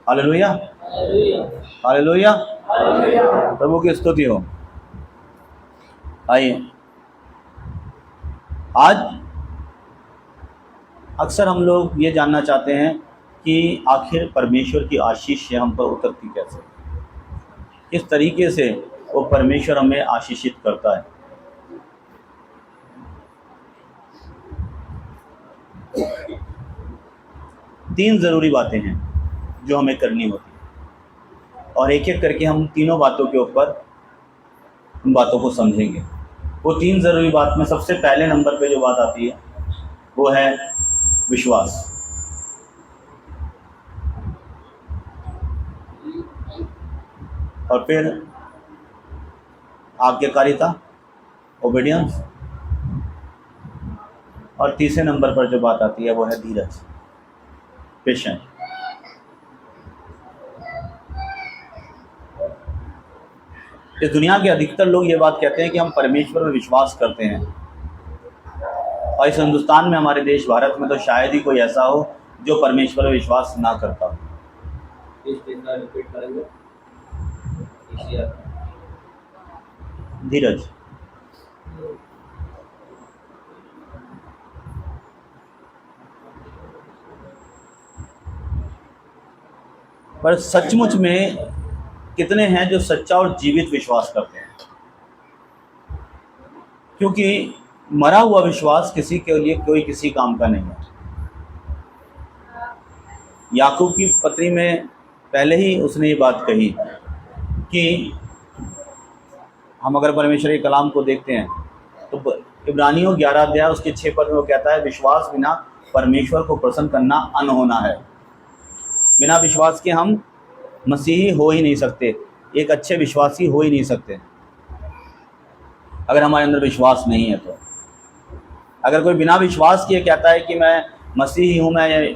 Hallelujah, hallelujah, प्रभु की स्तुति हो। आइए, आज अक्सर हम लोग ये जानना चाहते हैं कि आखिर परमेश्वर की आशीष हम पर उतरती कैसे, किस तरीके से वो परमेश्वर हमें आशीषित करता है। तीन ज़रूरी बातें हैं जो हमें करनी होती है, और एक एक करके हम तीनों बातों के ऊपर उन बातों को समझेंगे। वो तीन ज़रूरी बात में सबसे पहले नंबर पे जो बात आती है वो है विश्वास। और फिर आज्ञाकारिता, ओबीडियंस, और तीसरे नंबर पर जो बात आती है वो है धीरज, पेशेंस। इस दुनिया के अधिकतर लोग ये बात कहते हैं कि हम परमेश्वर में विश्वास करते हैं, और इस हिंदुस्तान में, हमारे देश भारत में तो शायद ही कोई ऐसा हो जो परमेश्वर में विश्वास ना करता हो। धीरज। पर सचमुच में कितने हैं जो सच्चा और जीवित विश्वास करते हैं? क्योंकि मरा हुआ विश्वास किसी के लिए कोई किसी काम का नहीं है। याकूब की पत्री में पहले ही उसने ये बात कही कि हम अगर परमेश्वर के कलाम को देखते हैं तो इब्रानियों 11 अध्याय उसके 6 पद में वो कहता है, विश्वास बिना परमेश्वर को प्रसन्न करना अनहोना है। बिना विश्वास के हम मसीही हो ही नहीं सकते, एक अच्छे विश्वासी हो ही नहीं सकते अगर हमारे अंदर विश्वास नहीं है। तो अगर कोई बिना विश्वास किए कहता है कि मैं मसीही हूँ, मैं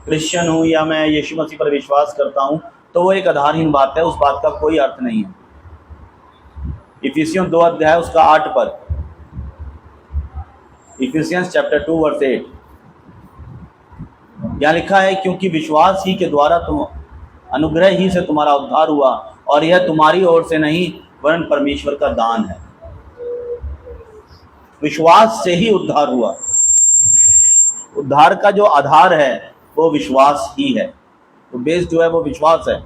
क्रिश्चियन हूँ, या मैं यीशु मसीह पर विश्वास करता हूँ, तो वो एक आधारहीन बात है, उस बात का कोई अर्थ नहीं है। इफिसियों 2 अध्याय उसका 8 पद, इफिसियंस चैप्टर 2 वर्स 8, यहाँ लिखा है, क्योंकि विश्वास ही के द्वारा तुम अनुग्रह ही से तुम्हारा उद्धार हुआ, और यह तुम्हारी ओर से नहीं वरन परमेश्वर का दान है। विश्वास से ही उद्धार हुआ। उद्धार का जो आधार है वो विश्वास ही है, तो बेस जो है वो विश्वास है।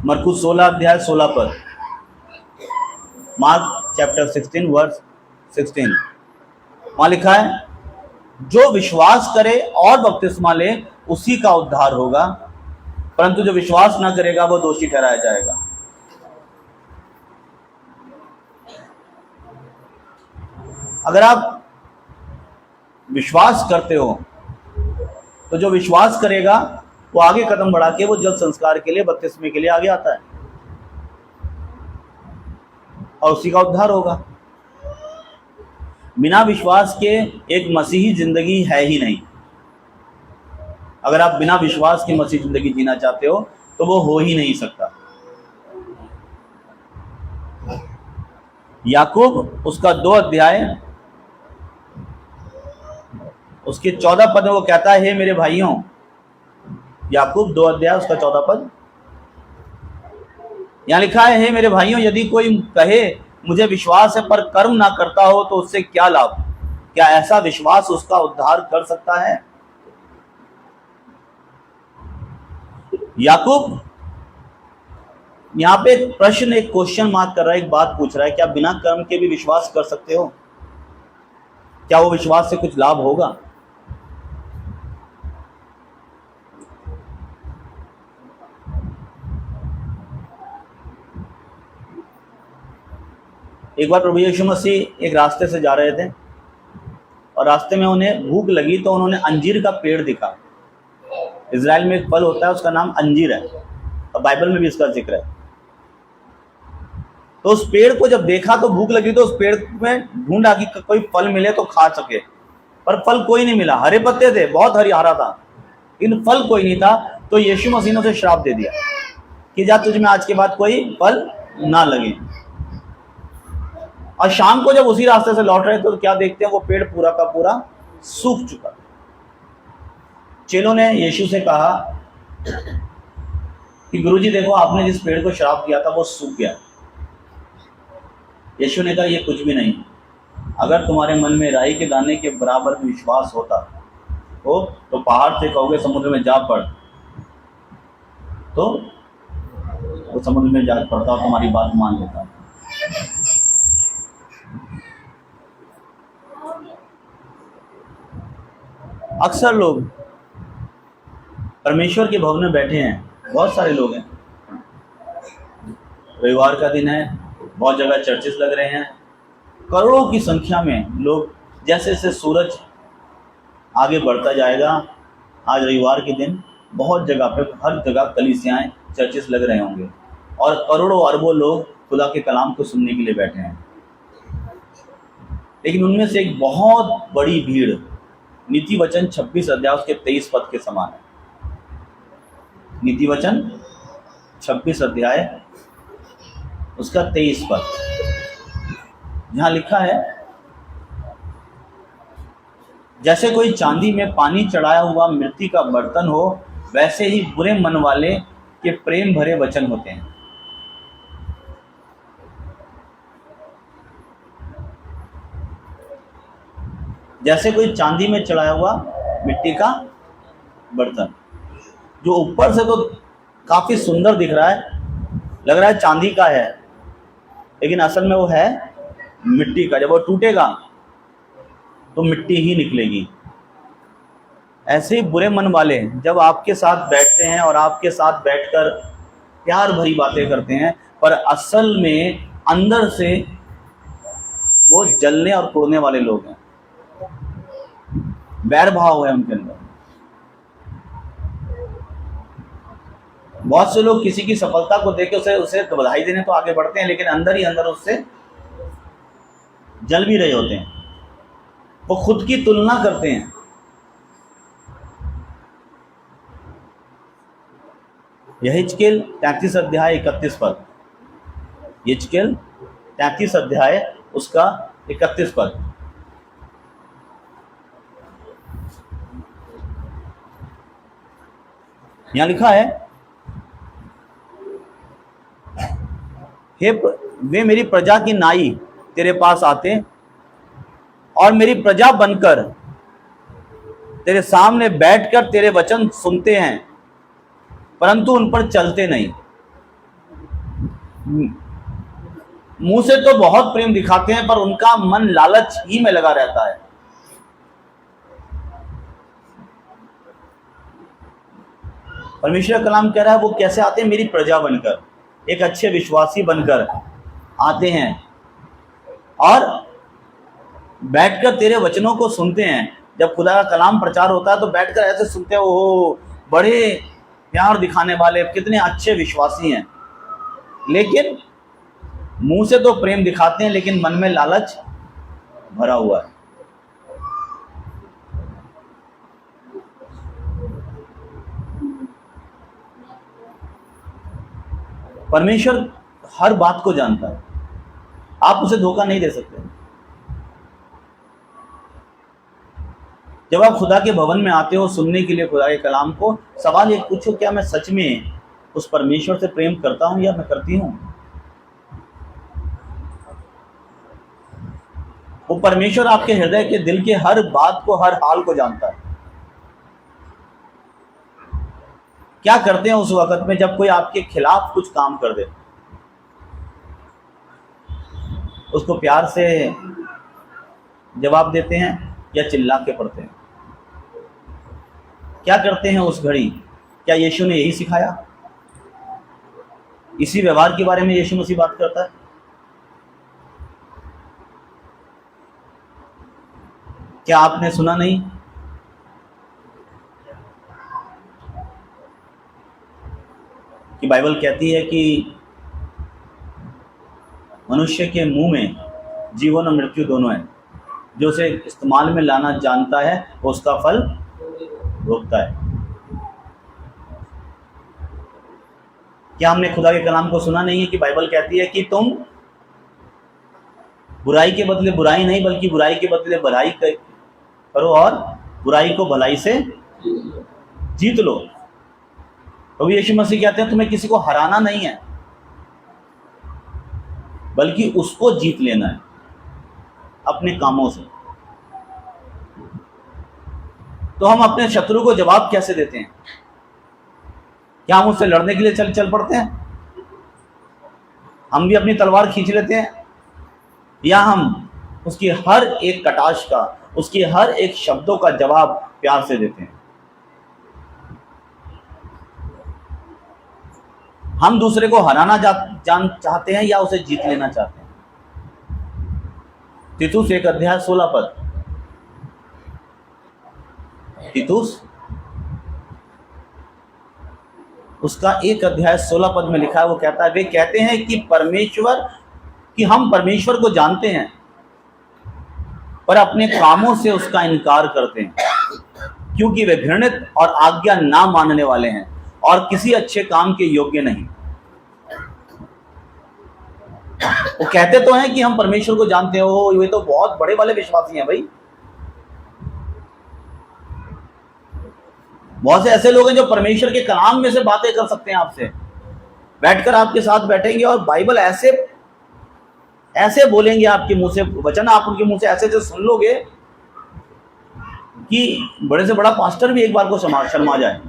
मरकुस 16 अध्याय 16 पर, मार्क चैप्टर 16 वर्स 16, वहाँ लिखा है, जो विश्वास करे और बपतिस्मा ले उसी का उद्धार होगा, परंतु जो विश्वास ना करेगा वो दोषी ठहराया जाएगा। अगर आप विश्वास करते हो तो जो विश्वास करेगा वो आगे कदम बढ़ा के वो जल संस्कार के लिए, बपतिस्मे के लिए आगे आता है, और उसी का उद्धार होगा। बिना विश्वास के एक मसीही जिंदगी है ही नहीं। अगर आप बिना विश्वास की मसीही जिंदगी जीना चाहते हो तो वो हो ही नहीं सकता। याकूब उसका 2 अध्याय उसके 14 पद में वो कहता है, हे मेरे भाइयों, याकूब 2 अध्याय उसका 14 पद, यहाँ लिखा है, हे मेरे भाइयों, यदि कोई कहे मुझे विश्वास है पर कर्म ना करता हो तो उससे क्या लाभ? क्या ऐसा विश्वास उसका उद्धार कर सकता है? याकूब यहाँ पे एक प्रश्न, एक क्वेश्चन मार्क कर रहा है, एक बात पूछ रहा है, क्या बिना कर्म के भी विश्वास कर सकते हो? क्या वो विश्वास से कुछ लाभ होगा? एक बार प्रभु यीशु मसीह एक रास्ते से जा रहे थे, और रास्ते में उन्हें भूख लगी तो उन्होंने अंजीर का पेड़ दिखा। इजराइल में एक फल होता है, उसका नाम अंजीर है, और बाइबल में भी इसका जिक्र है। तो उस पेड़ को जब देखा तो भूख लगी, तो उस पेड़ में ढूंढा कि कोई फल मिले तो खा सके, पर फल कोई नहीं मिला। हरे पत्ते थे, बहुत हरा था, लेकिन फल कोई नहीं था। तो यीशु मसीह ने उसे श्राप दे दिया कि जा, तुझ में आज के बाद कोई फल ना लगे। और शाम को जब उसी रास्ते से लौट रहे थे तो क्या देखते हैं, वो पेड़ पूरा का पूरा सूख चुका। चेलों ने यीशु से कहा कि गुरुजी देखो आपने जिस पेड़ को श्राप दिया था वो सूख गया। यीशु ने कहा ये कुछ भी नहीं, अगर तुम्हारे मन में राई के दाने के बराबर विश्वास होता हो तो पहाड़ से कहोगे समुद्र में जा पड़, तो वो समुद्र में जा पड़ता और तुम्हारी बात मान लेता। अक्सर लोग परमेश्वर के भवन में बैठे हैं, बहुत सारे लोग हैं, रविवार का दिन है, बहुत जगह चर्चेस लग रहे हैं, करोड़ों की संख्या में लोग, जैसे जैसे सूरज आगे बढ़ता जाएगा, आज रविवार के दिन बहुत जगह पे, हर जगह कलीसियाएं, चर्चेस लग रहे होंगे और करोड़ों अरबों लोग खुदा के कलाम को सुनने के लिए बैठे हैं। लेकिन उनमें से एक बहुत बड़ी भीड़ नीति वचन 26 अध्याय उसके 23 पद के समान है। नीति वचन 26 अध्याय उसका 23 पद, यहाँ लिखा है, जैसे कोई चांदी में पानी चढ़ाया हुआ मिट्टी का बर्तन हो, वैसे ही बुरे मन वाले के प्रेम भरे वचन होते हैं। जैसे कोई चांदी में चढ़ाया हुआ मिट्टी का बर्तन, जो ऊपर से तो काफी सुंदर दिख रहा है, लग रहा है चांदी का है, लेकिन असल में वो है मिट्टी का। जब वो टूटेगा तो मिट्टी ही निकलेगी। ऐसे ही बुरे मन वाले जब आपके साथ बैठते हैं और आपके साथ बैठकर प्यार भरी बातें करते हैं, पर असल में अंदर से वो जलने और तोड़ने वाले लोग हैं, बैर भाव है उनके अंदर। बहुत से लोग किसी की सफलता को देख के उसे बधाई देने तो आगे बढ़ते हैं, लेकिन अंदर ही अंदर उससे जल भी रहे होते हैं। वो खुद की तुलना करते हैं। यहेजकेल 33 अध्याय 31 पद, यहेजकेल 33 अध्याय उसका 31 पद, यहां लिखा है, हे वे मेरी प्रजा की नाई तेरे पास आते और मेरी प्रजा बनकर तेरे सामने बैठकर तेरे वचन सुनते हैं, परंतु उन पर चलते नहीं। मुंह से तो बहुत प्रेम दिखाते हैं, पर उनका मन लालच ही में लगा रहता है। परमेश्वर का कलाम कह रहा है वो कैसे आते हैं, मेरी प्रजा बनकर, एक अच्छे विश्वासी बनकर आते हैं और बैठकर तेरे वचनों को सुनते हैं। जब खुदा का कलाम प्रचार होता है तो बैठकर ऐसे सुनते हैं, ओहो बड़े प्यार दिखाने वाले, कितने अच्छे विश्वासी हैं। लेकिन मुंह से तो प्रेम दिखाते हैं, लेकिन मन में लालच भरा हुआ है। परमेश्वर हर बात को जानता है, आप उसे धोखा नहीं दे सकते। जब आप खुदा के भवन में आते हो सुनने के लिए खुदा के कलाम को, सवाल एक पूछो, क्या मैं सच में उस परमेश्वर से प्रेम करता हूं या मैं करती हूं? वो परमेश्वर आपके हृदय के दिल के हर बात को, हर हाल को जानता है। क्या करते हैं उस वक्त में जब कोई आपके खिलाफ कुछ काम कर दे? उसको प्यार से जवाब देते हैं या चिल्ला के पढ़ते हैं? क्या करते हैं उस घड़ी? क्या यीशु ने यही सिखाया? इसी व्यवहार के बारे में यीशु मसीह बात करता है। क्या आपने सुना नहीं कि बाइबल कहती है कि मनुष्य के मुंह में जीवन और मृत्यु दोनों है, जो उसे इस्तेमाल में लाना जानता है वो उसका फल भोगता है। क्या हमने खुदा के कलाम को सुना नहीं है कि बाइबल कहती है कि तुम बुराई के बदले बुराई नहीं, बल्कि बुराई के बदले भलाई करो और बुराई को भलाई से जीत लो। तो यीशु मसीह कहते हैं तुम्हें किसी को हराना नहीं है, बल्कि उसको जीत लेना है अपने कामों से। तो हम अपने शत्रु को जवाब कैसे देते हैं? क्या हम उससे लड़ने के लिए चल पड़ते हैं? हम भी अपनी तलवार खींच लेते हैं, या हम उसकी हर एक कटाक्ष का, उसकी हर एक शब्दों का जवाब प्यार से देते हैं? हम दूसरे को हराना चाहते हैं या उसे जीत लेना चाहते हैं? तीतुस 1:16 तीतुस उसका 1:16 में लिखा है, वो कहता है, वे कहते हैं कि हम परमेश्वर को जानते हैं, पर अपने कामों से उसका इनकार करते हैं, क्योंकि वे घृणित और आज्ञा ना मानने वाले हैं और किसी अच्छे काम के योग्य नहीं। वो कहते तो हैं कि हम परमेश्वर को जानते हो, ये तो बहुत बड़े वाले विश्वासी हैं भाई। बहुत से ऐसे लोग हैं जो परमेश्वर के कलाम में से बातें कर सकते हैं, आपसे बैठकर आपके साथ बैठेंगे और बाइबल ऐसे ऐसे बोलेंगे आपके मुंह से, वचन आप उनके मुंह से ऐसे ऐसे सुन लोगे कि बड़े से बड़ा पास्टर भी एक बार को शर्मा जाए।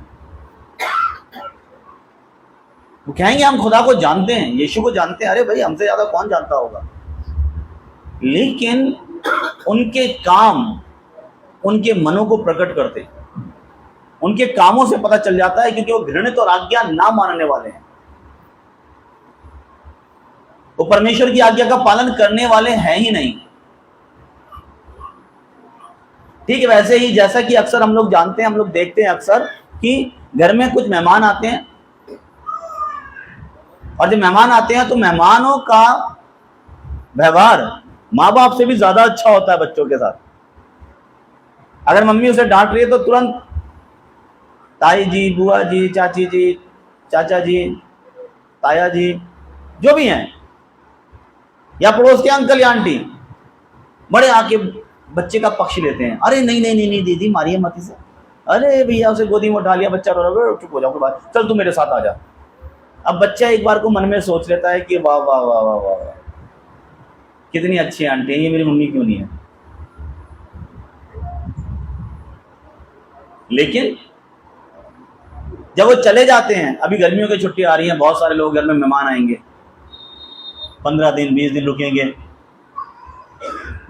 वो कहेंगे हम खुदा को जानते हैं, यीशु को जानते हैं। अरे भाई, हमसे ज्यादा कौन जानता होगा? लेकिन उनके काम उनके मनों को प्रकट करते हैं, उनके कामों से पता चल जाता है, क्योंकि वो घृणित और आज्ञा ना मानने वाले हैं। वो परमेश्वर की आज्ञा का पालन करने वाले हैं ही नहीं। ठीक है, वैसे ही जैसा कि अक्सर हम लोग जानते हैं, हम लोग देखते हैं अक्सर कि घर में कुछ मेहमान आते हैं, और जब मेहमान आते हैं तो मेहमानों का व्यवहार माँ बाप से भी ज्यादा अच्छा होता है बच्चों के साथ। अगर मम्मी उसे डांट रही है तो तुरंत ताई जी, बुआ जी, चाची जी, चाचा जी, ताया जी, जो भी हैं, या पड़ोस के अंकल या आंटी, बड़े आके बच्चे का पक्ष लेते हैं। अरे नहीं नहीं नहीं नहीं दीदी, मारिए मत इसे। अरे भैया, उसे गोदी में उठा लिया, बच्चा रो रहा है, चुप हो जाओ, चल तू मेरे साथ आ जा। अब बच्चा एक बार को मन में सोच लेता है कि वाह वाह वाह वाह वाह, कितनी अच्छी आंटी है ये, मेरी मम्मी क्यों नहीं है? लेकिन जब वो चले जाते हैं, अभी गर्मियों की छुट्टी आ रही है, बहुत सारे लोग घर में मेहमान आएंगे, 15 दिन 20 दिन रुकेंगे।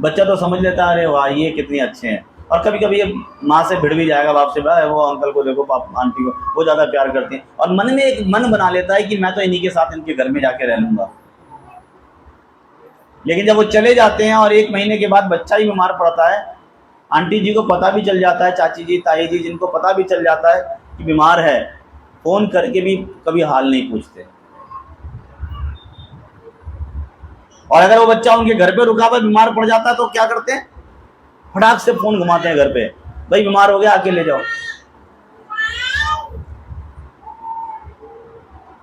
बच्चा तो समझ लेता है अरे वाह ये कितने अच्छे हैं, और कभी कभी ये माँ से भिड़ भी जाएगा, बाप से, वो अंकल को देखो, आंटी को, वो ज़्यादा प्यार करती है, और मन में एक मन बना लेता है कि मैं तो इन्हीं के साथ इनके घर में जाके रह लूँगा। लेकिन जब वो चले जाते हैं और 1 महीने के बाद बच्चा ही बीमार पड़ता है, आंटी जी को पता भी चल जाता है, चाची जी, ताई जी, जिनको पता भी चल जाता है कि बीमार है, फ़ोन करके भी कभी हाल नहीं पूछते। और अगर वो बच्चा उनके घर पे रुका हुआ बीमार पड़ जाता है तो क्या करते हैं? फटाक से फोन घुमाते हैं घर पे, भाई बीमार हो गया, आके ले जाओ।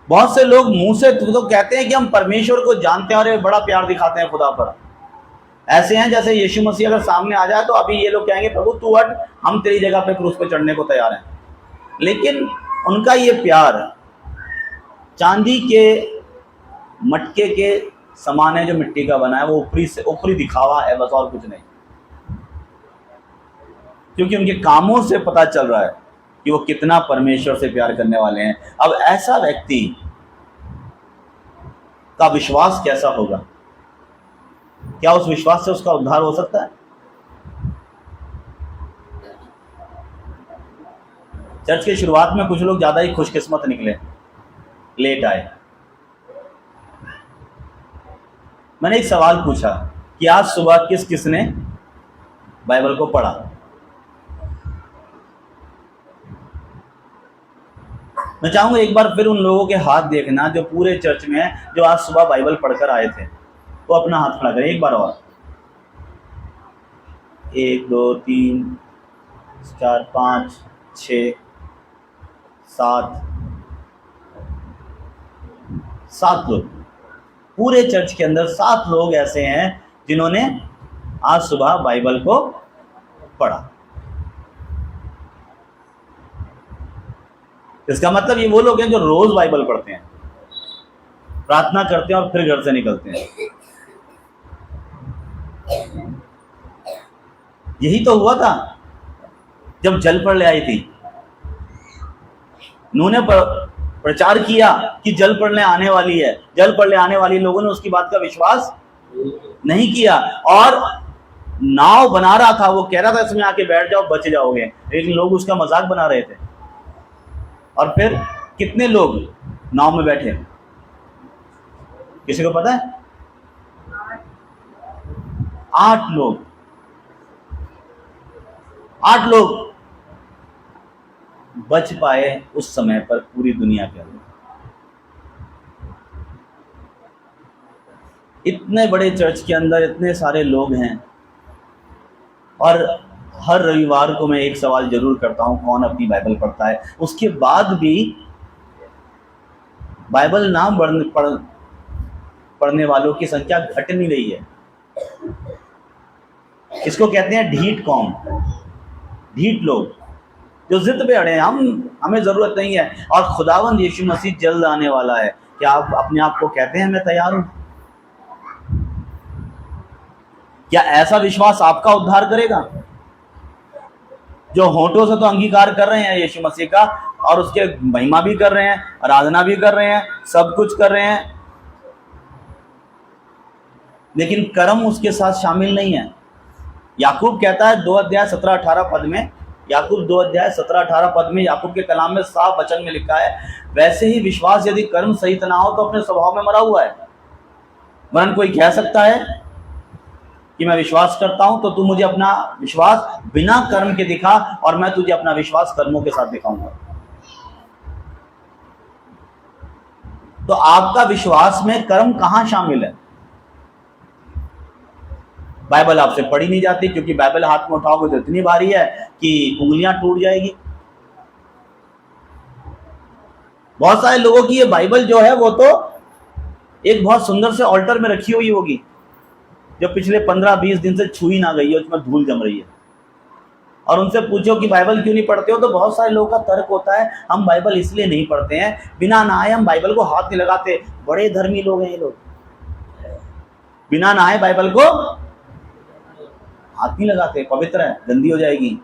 बहुत से लोग मुंह से तो कहते हैं कि हम परमेश्वर को जानते हैं और बड़ा प्यार दिखाते हैं खुदा पर। ऐसे हैं जैसे यीशु मसीह अगर सामने आ जाए तो अभी ये लोग कहेंगे प्रभु तू हट, हम तेरी जगह पे क्रूस पे चढ़ने को तैयार हैं। लेकिन उनका ये प्यार चांदी के मटके के समान है जो मिट्टी का बना है, वो ऊपरी दिखावा है बस, और कुछ नहीं। क्योंकि उनके कामों से पता चल रहा है कि वो कितना परमेश्वर से प्यार करने वाले हैं। अब ऐसा व्यक्ति का विश्वास कैसा होगा? क्या उस विश्वास से उसका उद्धार हो सकता है? चर्च की शुरुआत में कुछ लोग ज्यादा ही खुशकिस्मत निकले, लेट आए। मैंने एक सवाल पूछा कि आज सुबह किसने बाइबल को पढ़ा? मैं चाहूंगा एक बार फिर उन लोगों के हाथ देखना जो पूरे चर्च में है, जो आज सुबह बाइबल पढ़कर आए थे, तो अपना हाथ खड़ा करें एक बार और। 1 2 3 4 5 6 7 लोग, पूरे चर्च के अंदर 7 लोग ऐसे हैं जिन्होंने आज सुबह बाइबल को पढ़ा। इसका मतलब ये वो लोग हैं जो रोज बाइबल पढ़ते हैं, प्रार्थना करते हैं और फिर घर से निकलते हैं। यही तो हुआ था जब जल प्रलय आई थी। उन्होंने प्रचार किया कि जल प्रलय आने वाली है, जल प्रलय आने वाली। लोगों ने उसकी बात का विश्वास नहीं किया और नाव बना रहा था, वो कह रहा था इसमें आके बैठ जाओ बच जाओगे, लेकिन लोग उसका मजाक बना रहे थे। और फिर कितने लोग नाव में बैठे, किसी को पता है? 8 लोग। 8 लोग बच पाए उस समय पर पूरी दुनिया के अंदर। इतने बड़े चर्च के अंदर इतने सारे लोग हैं और हर रविवार को मैं एक सवाल जरूर करता हूं, कौन अपनी बाइबल पढ़ता है? उसके बाद भी बाइबल ना पढ़ने वालों की संख्या घट नहीं रही है। इसको कहते हैं ढीठ कौम, ढीठ लोग जो जिद पे अड़े हैं। हमें जरूरत नहीं है और खुदावंद यीशु मसीह जल्द आने वाला है। क्या आप अपने आप को कहते हैं मैं तैयार हूं? क्या ऐसा विश्वास आपका उद्धार करेगा? जो होठों से तो अंगीकार कर रहे हैं यीशु मसीह का और उसके महिमा भी कर रहे हैं, आराधना भी कर रहे हैं, सब कुछ कर रहे हैं, लेकिन कर्म उसके साथ शामिल नहीं है। याकूब कहता है 2 अध्याय 17-18 पद में, याकूब 2 अध्याय 17-18 पद में याकूब के कलाम में साफ वचन में लिखा है, वैसे ही विश्वास यदि कर्म सहित ना हो तो अपने स्वभाव में मरा हुआ है। वरन कोई कह सकता है कि मैं विश्वास करता हूं तो तू मुझे अपना विश्वास बिना कर्म के दिखा और मैं तुझे अपना विश्वास कर्मों के साथ दिखाऊंगा। तो आपका विश्वास में कर्म कहां शामिल है? बाइबल आपसे पढ़ी नहीं जाती क्योंकि बाइबल हाथ में उठाओगे तो इतनी भारी है कि उंगलियां टूट जाएगी। बहुत सारे लोगों की ये बाइबल जो है वो तो एक बहुत सुंदर से ऑल्टर में रखी हुई होगी जो पिछले 15-20 दिन से छुई ना गई है, उसमें धूल जम रही है। और उनसे पूछो कि बाइबल क्यों नहीं पढ़ते हो, तो बहुत सारे लोगों का तर्क होता है हम बाइबल इसलिए नहीं पढ़ते हैं, बिना नहाए हम बाइबल को हाथ नहीं लगाते। बड़े धर्मी लोग हैं ये लोग, बिना नहाए बाइबल को हाथ नहीं लगाते, पवित्र है, गंदी हो जाएगी।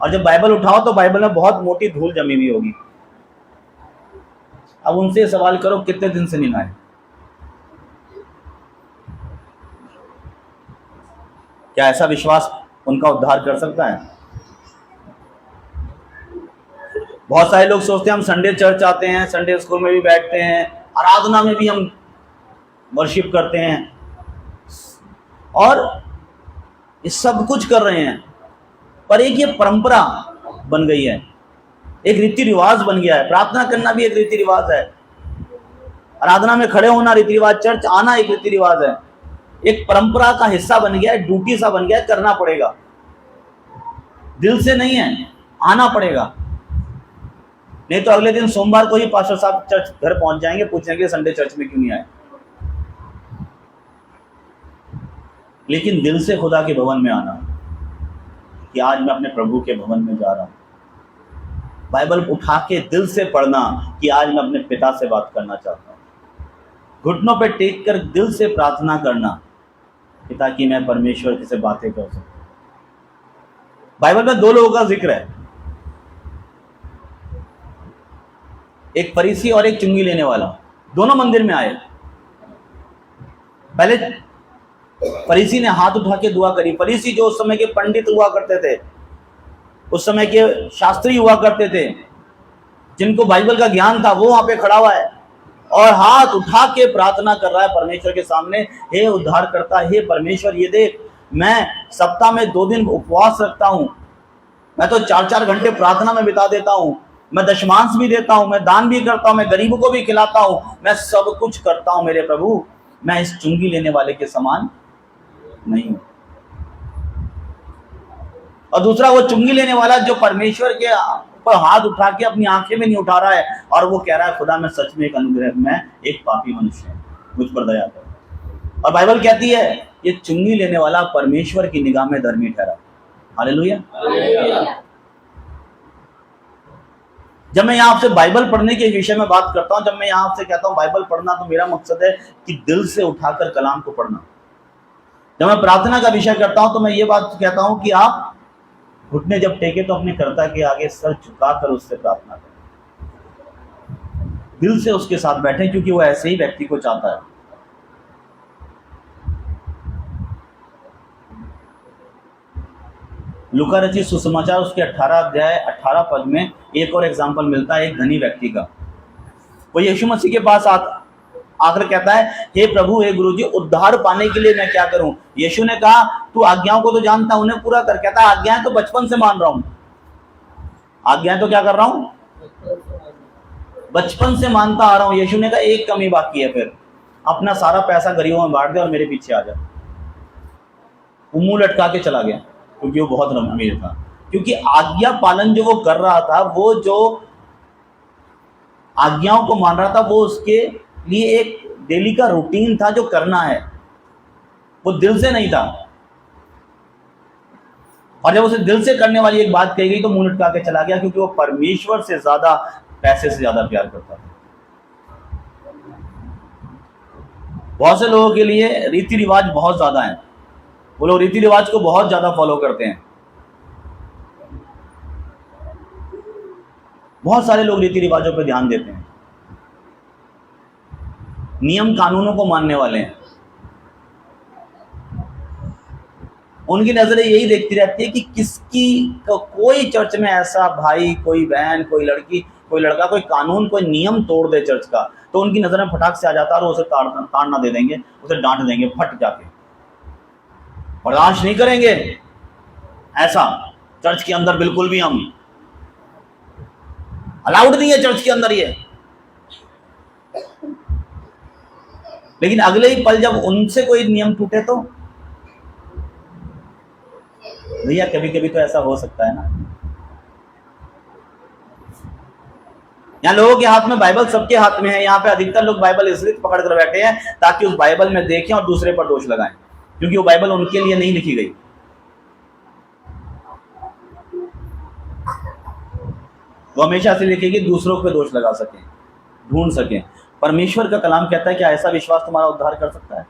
और जब बाइबल उठाओ तो बाइबल में बहुत मोटी धूल जमी हुई होगी। अब उनसे सवाल करो कितने दिन से नहीं नहाए? क्या ऐसा विश्वास उनका उद्धार कर सकता है? बहुत सारे लोग सोचते हैं हम संडे चर्च आते हैं, संडे स्कूल में भी बैठते हैं, आराधना में भी हम वर्शिप करते हैं और ये सब कुछ कर रहे हैं, पर एक ये परंपरा बन गई है, एक रीति रिवाज बन गया है। प्रार्थना करना भी एक रीति रिवाज है, आराधना में खड़े होना रीति रिवाज, चर्च आना एक रीति रिवाज है, एक परंपरा का हिस्सा बन गया है, ड्यूटी सा बन गया है, करना पड़ेगा, दिल से नहीं है, आना पड़ेगा। नहीं तो अगले दिन सोमवार को ही पास्टर साहब चर्च घर पहुंच जाएंगे, पूछेंगे संडे चर्च में क्यों नहीं आए। लेकिन दिल से खुदा के भवन में आना कि आज मैं अपने प्रभु के भवन में जा रहा हूं, बाइबल उठा के दिल से पढ़ना कि आज मैं अपने पिता से बात करना चाहता हूं, घुटनों पे टेक कर दिल से प्रार्थना करना पिता की मैं परमेश्वर से बातें कर सकूं। बाइबल में 2 लोगों का जिक्र है, एक फरीसी और एक चुंगी लेने वाला। दोनों मंदिर में आए। पहले फरीसी ने हाथ उठा के दुआ करी। फरीसी जो उस समय के पंडित हुआ करते थे, उस समय के शास्त्री हुआ करते थे, जिनको बाइबल का ज्ञान था, वो वहां पे खड़ा हुआ है और हाथ उठा के प्रार्थना कर रहा है परमेश्वर के सामने, हे उद्धार करता, हे परमेश्वर ये देख, मैं सप्ताह में 2 दिन उपवास रखता हूं, मैं तो 4-4 घंटे प्रार्थना में बिता देता हूं, मैं दशमांश भी देता हूं, मैं दान भी करता हूं, मैं गरीबों को भी खिलाता हूं, मैं सब कुछ करता हूं मेरे प्रभु, मैं इस चुंगी लेने वाले के समान नहीं हूं। और दूसरा वो चुंगी लेने वाला जो परमेश्वर के पर हाथ उठा के अपनी आंखें में नहीं उठा रहा है और वो कह रहा है खुदा मैं सच में एक अनुग्रह, मैं एक पापी मनुष्य हूं, मुझ पर दया कर। और बाइबल कहती है ये चुंगी लेने वाला परमेश्वर की निगाह में धर्मी ठहरा। हालेलुया। जब मैं यहाँ आपसे बाइबल पढ़ने के विषय में बात करता हूँ, जब मैं यहाँ आपसे कहता हूँ बाइबल पढ़ना, तो मेरा मकसद है कि दिल से उठाकर कलाम को पढ़ना। जब मैं प्रार्थना का विषय करता हूँ तो मैं ये बात कहता हूँ कि आप घुटने जब टेके तो अपने कर्ता के आगे सर झुकाकर उससे प्रार्थना करें, दिल से उसके साथ बैठे, क्योंकि वो ऐसे ही व्यक्ति को चाहता है। लूका रचित सुसमाचार उसके 18 अध्याय 18 पद में एक और एग्जाम्पल मिलता है एक धनी व्यक्ति का। वो यीशु मसीह के पास आकर कहता है, हे प्रभु, हे गुरुजी, उद्धार पाने के लिए मैं क्या करूं? यीशु ने कहा, तू आज्ञाओं को तो जानता, उन्हें पूरा कर। कहता है, आज्ञाएं तो बचपन से मान रहा हूं। आज्ञाएं तो क्या कर रहा हूं? बचपन से मानता आ रहा हूं। यीशु ने कहा, एक कमी बाकी है, फिर अपना सारा पैसा गरीबों में बांट दे और मेरे पीछे आ जा। वो मुंह लटका के चला गया, क्योंकि वो बहुत अमीर था। क्योंकि आज्ञा पालन जो वो कर रहा था, वो जो आज्ञाओं को मान रहा था, वो उसके लिए एक डेली का रूटीन था जो करना है, वो दिल से नहीं था। और जब उसे दिल से करने वाली एक बात कही गई तो मुंह लटका के चला गया, क्योंकि वो परमेश्वर से ज्यादा पैसे से ज्यादा प्यार करता था। बहुत से लोगों के लिए रीति रिवाज बहुत ज्यादा है, वो लोग रीति रिवाज को बहुत ज्यादा फॉलो करते हैं। बहुत सारे लोग रीति रिवाजों पर ध्यान देते हैं, नियम कानूनों को मानने वाले हैं। उनकी नजरें यही देखती रहती है कि कोई चर्च में ऐसा भाई, कोई बहन, कोई लड़की, कोई लड़का, कोई कानून, कोई नियम तोड़ दे चर्च का, तो उनकी नजर में फटाक से आ जाता है और उसे ताड़ना दे देंगे, उसे डांट देंगे फट जाके, बर्दाश्त नहीं करेंगे ऐसा। चर्च के अंदर बिल्कुल भी हम अलाउड नहीं है चर्च के अंदर ये। लेकिन अगले ही पल जब उनसे कोई नियम टूटे तो भैया, कभी कभी तो ऐसा हो सकता है ना। यहाँ लोगों के हाथ में बाइबल, सबके हाथ में है। यहाँ पे अधिकतर लोग बाइबल इसलिए पकड़ कर बैठे हैं ताकि उस बाइबल में देखें और दूसरे पर दोष लगाएं, क्योंकि वो बाइबल उनके लिए नहीं लिखी गई। वो हमेशा से लिखी गई दूसरों पे दोष लगा सकें, ढूंढ सकें। परमेश्वर का कलाम कहता है कि ऐसा विश्वास तुम्हारा उद्धार कर सकता है।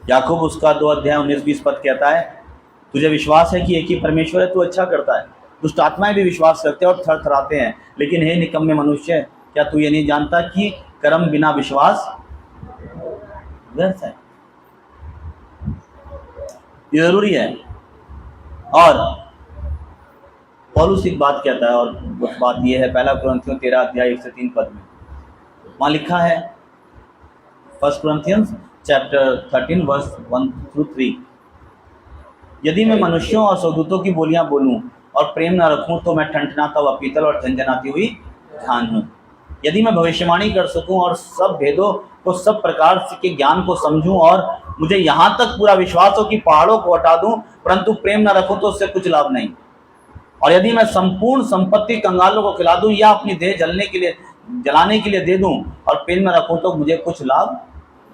याकूब उसका 2 अध्याय 19-20 पद कहता है, तुझे विश्वास है कि एक ही परमेश्वर है, तू अच्छा करता है। दुष्ट आत्माएं भी विश्वास करते हैं और थरथराते हैं, लेकिन हे निकम्मे मनुष्य, क्या तू ये नहीं जानता कि कर्म बिना विश्वास व्यर्थ है? ये जरूरी है। और पौलुस एक बात कहता है, और उस बात ये है 1 कुरिन्थियों 13 अध्याय 1 से 3 पद में। वहां लिखा है 1 कुरिन्थियंस चैप्टर 13 वर्स 1-3, यदि मैं मनुष्यों और स्वर्गदूतों की बोलियां बोलूं और प्रेम न रखूं तो मैं ठनठनाता हुआ पीतल और झनझनाती हुई ठान हूं। यदि मैं भविष्यवाणी कर सकूं और सब भेदों को, सब प्रकार के ज्ञान को समझूं, और मुझे यहां तक पूरा विश्वास हो कि पहाड़ों को हटा दूं, परंतु प्रेम न रखूं तो उससे कुछ लाभ नहीं। और यदि मैं संपूर्ण संपत्ति कंगालों को खिला दूं या अपनी देह जलाने के लिए दे दूं और प्रेम न रखूं तो मुझे कुछ लाभ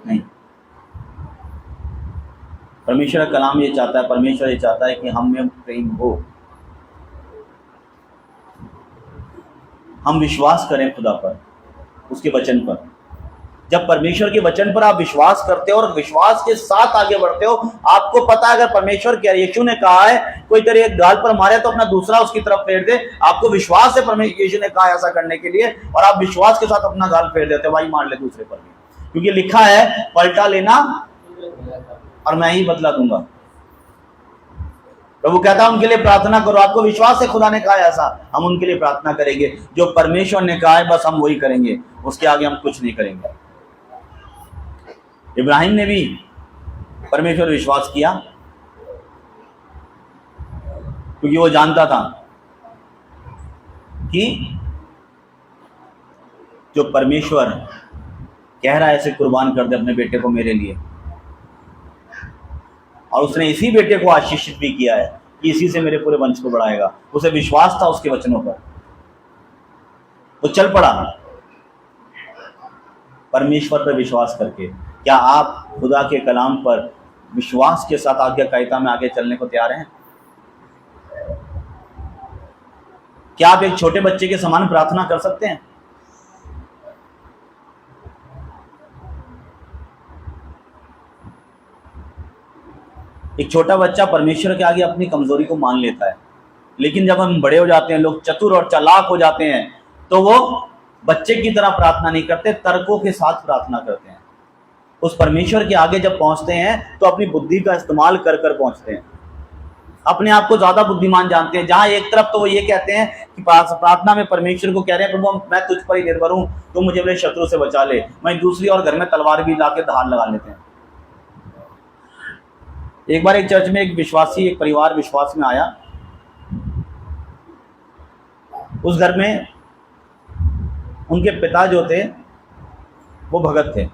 नहीं। परमेश्वर का कलाम ये चाहता है, परमेश्वर ये चाहता है कि हम में प्रेम हो, हम विश्वास करें खुदा पर, उसके वचन पर। जब परमेश्वर के वचन पर आप विश्वास करते हो और विश्वास के साथ आगे बढ़ते हो, आपको पता है अगर परमेश्वर क्या, यीशु ने कहा है कोई तेरे एक गाल पर मारे तो अपना दूसरा उसकी तरफ फेर दे, आपको विश्वास है परमेश्वर यीशु ने कहा ऐसा करने के लिए, और आप विश्वास के साथ अपना गाल फेर देते हो, भाई मार ले दूसरे पर भी, क्योंकि लिखा है पलटा लेना और मैं ही बदला दूंगा। प्रभु कहता है उनके लिए प्रार्थना करो। आपको विश्वास है खुदा ने कहा ऐसा, हम उनके लिए प्रार्थना करेंगे। जो परमेश्वर ने कहा है बस हम वही करेंगे, उसके आगे हम कुछ नहीं करेंगे। इब्राहिम ने भी परमेश्वर विश्वास किया, क्योंकि वो जानता था कि जो परमेश्वर कह रहा है ऐसे कुर्बान कर दे अपने बेटे को मेरे लिए, और उसने इसी बेटे को आशीषित भी किया है कि इसी से मेरे पूरे वंश को बढ़ाएगा। उसे विश्वास था उसके वचनों पर, वो चल पड़ा परमेश्वर पर विश्वास करके। क्या आप खुदा के कलाम पर विश्वास के साथ आज्ञाकारिता में आगे चलने को तैयार हैं? क्या आप एक छोटे बच्चे के समान प्रार्थना कर सकते हैं? एक छोटा बच्चा परमेश्वर के आगे अपनी कमजोरी को मान लेता है, लेकिन जब हम बड़े हो जाते हैं, लोग चतुर और चालाक हो जाते हैं, तो वो बच्चे की तरह प्रार्थना नहीं करते, तर्कों के साथ प्रार्थना करते हैं। उस परमेश्वर के आगे जब पहुंचते हैं तो अपनी बुद्धि का इस्तेमाल कर कर पहुंचते हैं, अपने आप को ज्यादा बुद्धिमान जानते हैं। जहां एक तरफ तो वो ये कहते हैं कि प्रार्थना में परमेश्वर को कह रहे हैं, प्रभु मैं तुझ पर ही निर्भर हूं, तुम मुझे मेरे शत्रु से बचा ले, मैं दूसरी और घर में तलवार भी लाके धार लगा लेते हैं। एक बार एक चर्च में एक परिवार विश्वास में आया। उस घर में उनके पिता जो थे वो भगत थे।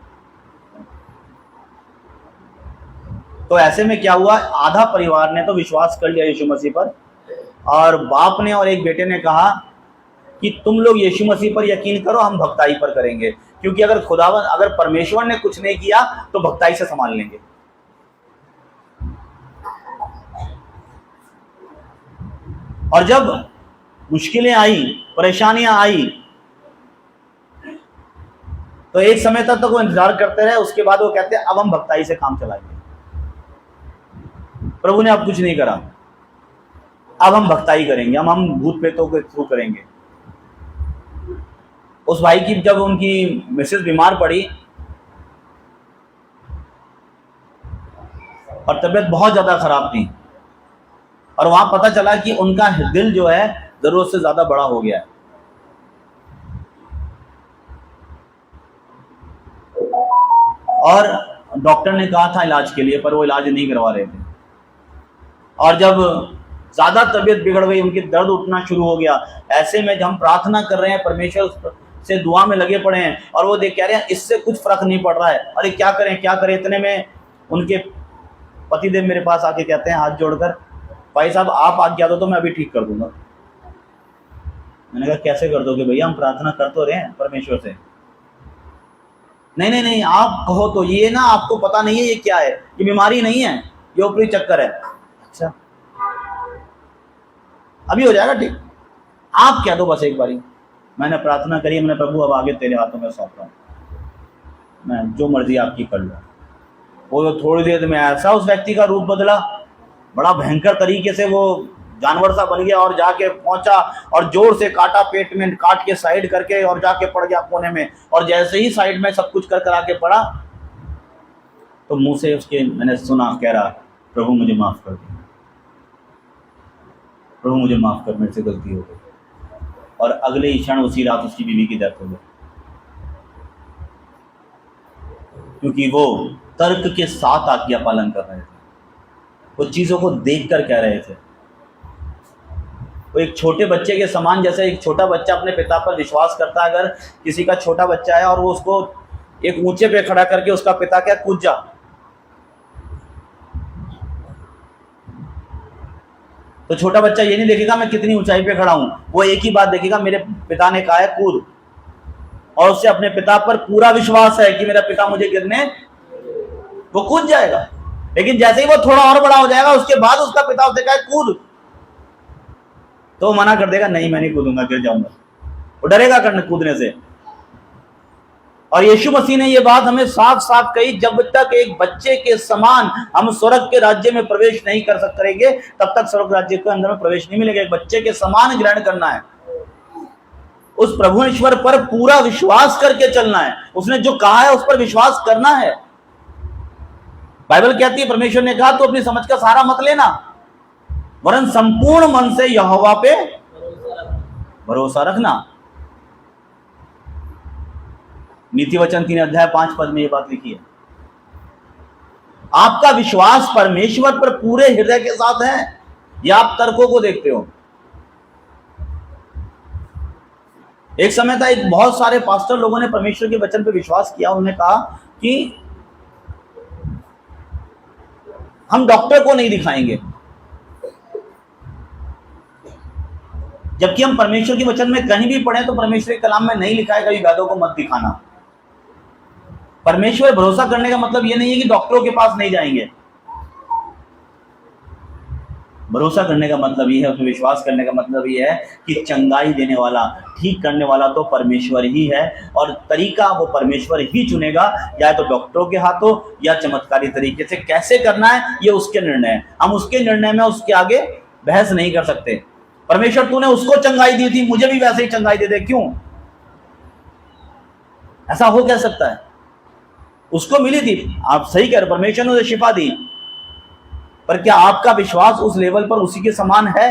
तो ऐसे में क्या हुआ, आधा परिवार ने तो विश्वास कर लिया यीशु मसीह पर, और बाप ने और एक बेटे ने कहा कि तुम लोग यीशु मसीह पर यकीन करो, हम भक्ताई पर करेंगे, क्योंकि अगर परमेश्वर ने कुछ नहीं किया तो भक्ताई से संभाल लेंगे। और जब मुश्किलें आई, परेशानियां आई, तो एक समय तक तो वो इंतजार करते रहे। उसके बाद वो कहते हैं अब हम भक्ताई से काम चलाएंगे। प्रभु ने अब कुछ नहीं करा, अब हम भक्ताई करेंगे, हम भूत प्रेतों के थ्रू करेंगे। उस भाई की जब उनकी मिसेस बीमार पड़ी और तबीयत बहुत ज्यादा खराब थी, और वहां पता चला कि उनका दिल जो है जरूरत से ज्यादा बड़ा हो गया है। और डॉक्टर ने कहा था इलाज के लिए, पर वो इलाज नहीं करवा रहे थे। और जब ज्यादा तबीयत बिगड़ गई, उनकी दर्द उठना शुरू हो गया, ऐसे में जब हम प्रार्थना कर रहे हैं, परमेश्वर से दुआ में लगे पड़े हैं, और वो देख कह रहे हैं इससे कुछ फर्क नहीं पड़ रहा है, अरे क्या करें क्या करें। इतने में उनके पतिदेव मेरे पास आके कहते हैं हाथ जोड़कर, भाई साहब आप आज्ञा दो तो मैं अभी ठीक कर दूंगा। मैंने कहा कैसे कर दोगे भैया, हम प्रार्थना कर तो रहे हैं परमेश्वर से। नहीं नहीं नहीं, आप कहो तो। ये ना आपको पता नहीं है ये क्या है, ये बीमारी नहीं है, ये ऊपरी चक्कर है। अच्छा अभी हो जाएगा ठीक, आप कह दो बस एक बारी। मैंने प्रार्थना करी, मैंने प्रभु अब आगे तेरे हाथों में सौंप रहा हूं, मैं जो मर्जी आपकी कर लो। वो थोड़ी देर में ऐसा उस व्यक्ति का रूप बदला, बड़ा भयंकर तरीके से वो जानवर सा बन गया, और जाके पहुंचा और जोर से काटा, पेट में काट के साइड करके, और जाके पड़ गया कोने में। और जैसे ही साइड में सब कुछ कर कर आके पड़ा, तो मुंह से उसके मैंने सुना कह रहा, प्रभु मुझे माफ कर दे, प्रभु मुझे माफ कर, मेरे से गलती हो गई। और अगले ही क्षण उसी रात उसकी बीवी की डेथ हो गई, क्योंकि वो तर्क के साथ आज्ञा पालन कर रहे थे, वो चीजों को देखकर कह रहे थे। वो एक छोटे बच्चे के समान, जैसे एक छोटा बच्चा अपने पिता पर विश्वास करता है, अगर किसी का छोटा बच्चा है और वो उसको एक ऊंचे पे खड़ा करके उसका पिता क्या कूद जा, तो छोटा बच्चा ये नहीं देखेगा मैं कितनी ऊंचाई पे खड़ा हूं, वो एक ही बात देखेगा, मेरे पिता ने कहा है कूद। और उससे अपने पिता पर पूरा विश्वास है कि मेरा पिता मुझे गिरने, वो कूद जाएगा। लेकिन जैसे ही वो थोड़ा और बड़ा हो जाएगा, उसके बाद उसका पिता उससे कहे कूद, तो मना कर देगा, नहीं मैं नहीं कूदूंगा, गिर जाऊंगा। वो डरेगा करने कूदने से। और यीशु मसीह ने ये बात हमें साफ साफ कही, जब तक एक बच्चे के समान हम स्वर्ग के राज्य में प्रवेश नहीं कर करेंगे, तब तक स्वर्ग राज्य के अंदर में प्रवेश नहीं मिलेगा। एक बच्चे के समान ग्रहण करना है, उस प्रभु ईश्वर पर पूरा विश्वास करके चलना है, उसने जो कहा है उस पर विश्वास करना है। बाइबल कहती है परमेश्वर ने कहा तो अपनी समझ का सहारा मत लेना, वरन संपूर्ण मन से यहोवा पे भरोसा रखना। नीति वचन 3 अध्याय 5 पद में ये बात लिखी है। आपका विश्वास परमेश्वर पर पूरे हृदय के साथ है या आप तर्कों को देखते हो? एक समय था, एक बहुत सारे पास्टर लोगों ने परमेश्वर के वचन पर विश्वास किया। उन्होंने कहा कि हम डॉक्टर को नहीं दिखाएंगे, जबकि हम परमेश्वर के वचन में कहीं भी पढ़े तो परमेश्वर के कलाम में नहीं लिखा है कभी वैद्यों को मत दिखाना। परमेश्वर भरोसा करने का मतलब यह नहीं है कि डॉक्टरों के पास नहीं जाएंगे। भरोसा करने का मतलब ये है, उसमें विश्वास करने का मतलब ये है कि चंगाई देने वाला, ठीक करने वाला तो परमेश्वर ही है, और तरीका वो परमेश्वर ही चुनेगा, या तो डॉक्टरों के हाथों या चमत्कारी तरीके से। कैसे करना है ये उसके निर्णय है, हम उसके निर्णय में उसके आगे बहस नहीं कर सकते। परमेश्वर तूने उसको चंगाई दी थी, मुझे भी वैसे ही चंगाई दे दे, क्यों? ऐसा हो क्या सकता है? उसको मिली थी, आप सही कह रहे, परमेश्वर ने उसे शिफा दी, पर क्या आपका विश्वास उस लेवल पर उसी के समान है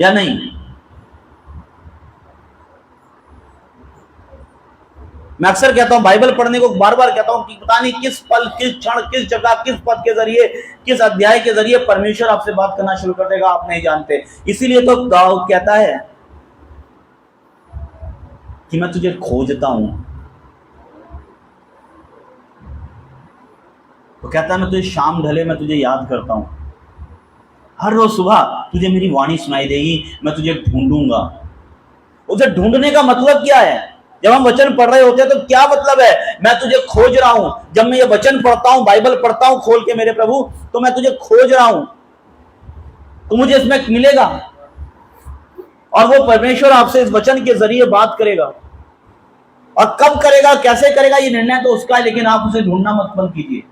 या नहीं? मैं अक्सर कहता हूं, बाइबल पढ़ने को बार बार कहता हूं कि पता नहीं किस पल, किस क्षण, किस जगह, किस पद के जरिए, किस अध्याय के जरिए परमेश्वर आपसे बात करना शुरू कर देगा, आप नहीं जानते। इसीलिए तो दाऊद कहता है कि मैं तुझे खोजता हूं, तो कहता है मैं तुझे शाम ढले मैं तुझे याद करता हूं, हर रोज सुबह तुझे मेरी वाणी सुनाई देगी, मैं तुझे ढूंढूंगा। उसे ढूंढने का मतलब क्या है? जब हम वचन पढ़ रहे होते हैं तो क्या मतलब है? मैं तुझे खोज रहा हूं। जब मैं ये वचन पढ़ता हूं, बाइबल पढ़ता हूं खोल के मेरे प्रभु, तो मैं तुझे खोज रहा हूं, तो मुझे इसमें मिलेगा, और वो परमेश्वर आपसे इस वचन के जरिए बात करेगा। और कब करेगा, कैसे करेगा, ये निर्णय तो उसका है, लेकिन आप उसे ढूंढना मत बंद कीजिए।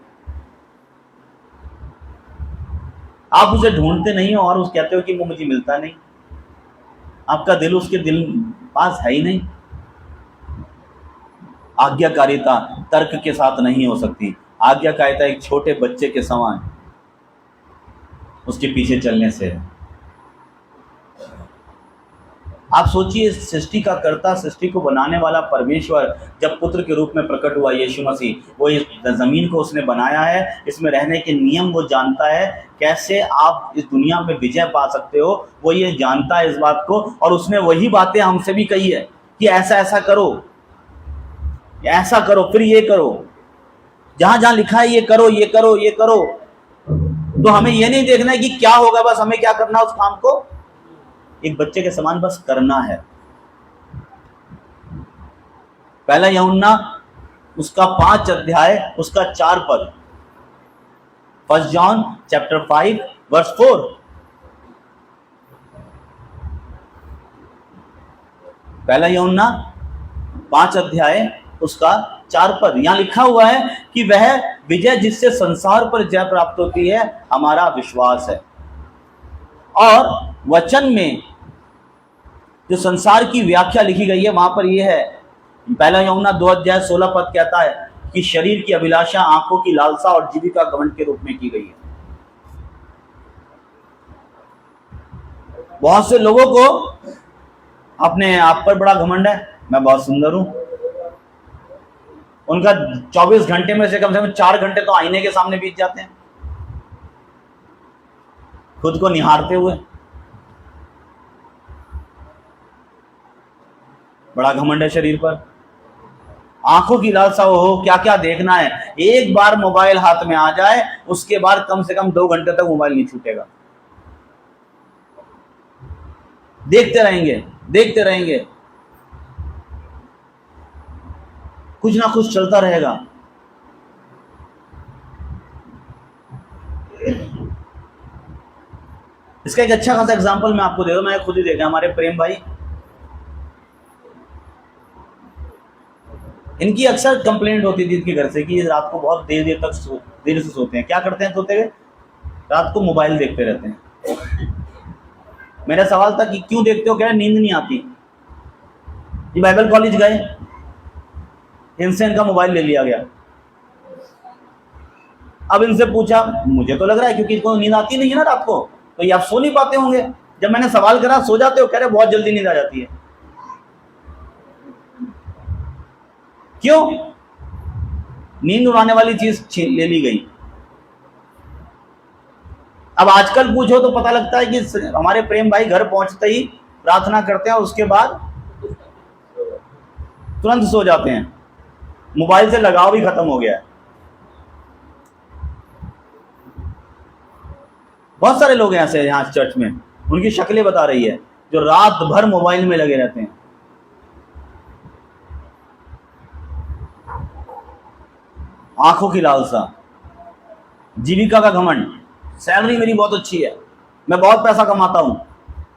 आप उसे ढूंढते नहीं हो और उस कहते हो कि वो मुझे मिलता नहीं, आपका दिल उसके दिल पास है ही नहीं। आज्ञाकारिता तर्क के साथ नहीं हो सकती। आज्ञाकारिता एक छोटे बच्चे के समान उसके पीछे चलने से है। आप सोचिए, सृष्टि का कर्ता, सृष्टि को बनाने वाला परमेश्वर जब पुत्र के रूप में प्रकट हुआ यीशु मसीह, वो इस जमीन को उसने बनाया है, इसमें रहने के नियम वो जानता है, कैसे आप इस दुनिया में विजय पा सकते हो वो ये जानता है इस बात को। और उसने वही बातें हमसे भी कही है कि ऐसा ऐसा करो, ऐसा करो, फिर ये करो, जहां जहां लिखा है ये करो, ये करो, ये करो। तो हमें ये नहीं देखना है कि क्या होगा, बस हमें क्या करना है, उस काम को एक बच्चे के समान बस करना है। पहला यूहन्ना उसका 5 अध्याय उसका 4 पद, 1 जॉन चैप्टर 5 वर्स 4। पहला यूहन्ना 5 अध्याय उसका 4 पद, यहां लिखा हुआ है कि वह विजय जिससे संसार पर जय प्राप्त होती है हमारा विश्वास है। और वचन में जो संसार की व्याख्या लिखी गई है वहां पर यह है, पहला यूहन्ना 2 अध्याय 16 पद कहता है कि शरीर की अभिलाषा, आंखों की लालसा और जीविका घमंड के रूप में की गई है। बहुत से लोगों को अपने आप पर बड़ा घमंड है, मैं बहुत सुंदर हूं। उनका 24 घंटे में से कम 4 घंटे तो आईने के सामने बीत जाते हैं खुद को निहारते हुए। बड़ा घमंड है शरीर पर, आंखों की लालसा, हो क्या क्या देखना है। एक बार मोबाइल हाथ में आ जाए उसके बाद कम से कम 2 घंटे तक मोबाइल नहीं छूटेगा, देखते रहेंगे, देखते रहेंगे, कुछ ना कुछ चलता रहेगा। इसका एक अच्छा खासा एग्जांपल मैं आपको दे दूं, मैं खुद ही देखा, हमारे प्रेम भाई, इनकी अक्सर कंप्लेंट होती थी इनके घर से कि रात को बहुत देर देर तक देर से सोते हैं। क्या करते हैं सोते हुए? रात को मोबाइल देखते रहते हैं। मेरा सवाल था कि क्यों देखते हो? कह रहे नींद नहीं आती। ये बाइबल कॉलेज गए, इनसे इनका मोबाइल ले लिया गया। अब इनसे पूछा, मुझे तो लग रहा है क्योंकि इनको नींद आती नहीं है ना रात को, तो ये आप सो नहीं पाते होंगे। जब मैंने सवाल करा सो जाते हो, कह रहे बहुत जल्दी नींद आ जाती है। क्यों? नींद उड़ाने वाली चीज ले ली गई। अब आजकल पूछो तो पता लगता है कि हमारे प्रेम भाई घर पहुंचते ही प्रार्थना करते हैं और उसके बाद तुरंत सो जाते हैं, मोबाइल से लगाव भी खत्म हो गया है। बहुत सारे लोग हैं ऐसे यहाँ चर्च में, उनकी शक्लें बता रही है, जो रात भर मोबाइल में लगे रहते हैं। आंखों की लालसा, जीविका का घमंड, सैलरी मेरी बहुत अच्छी है, मैं बहुत पैसा कमाता हूं,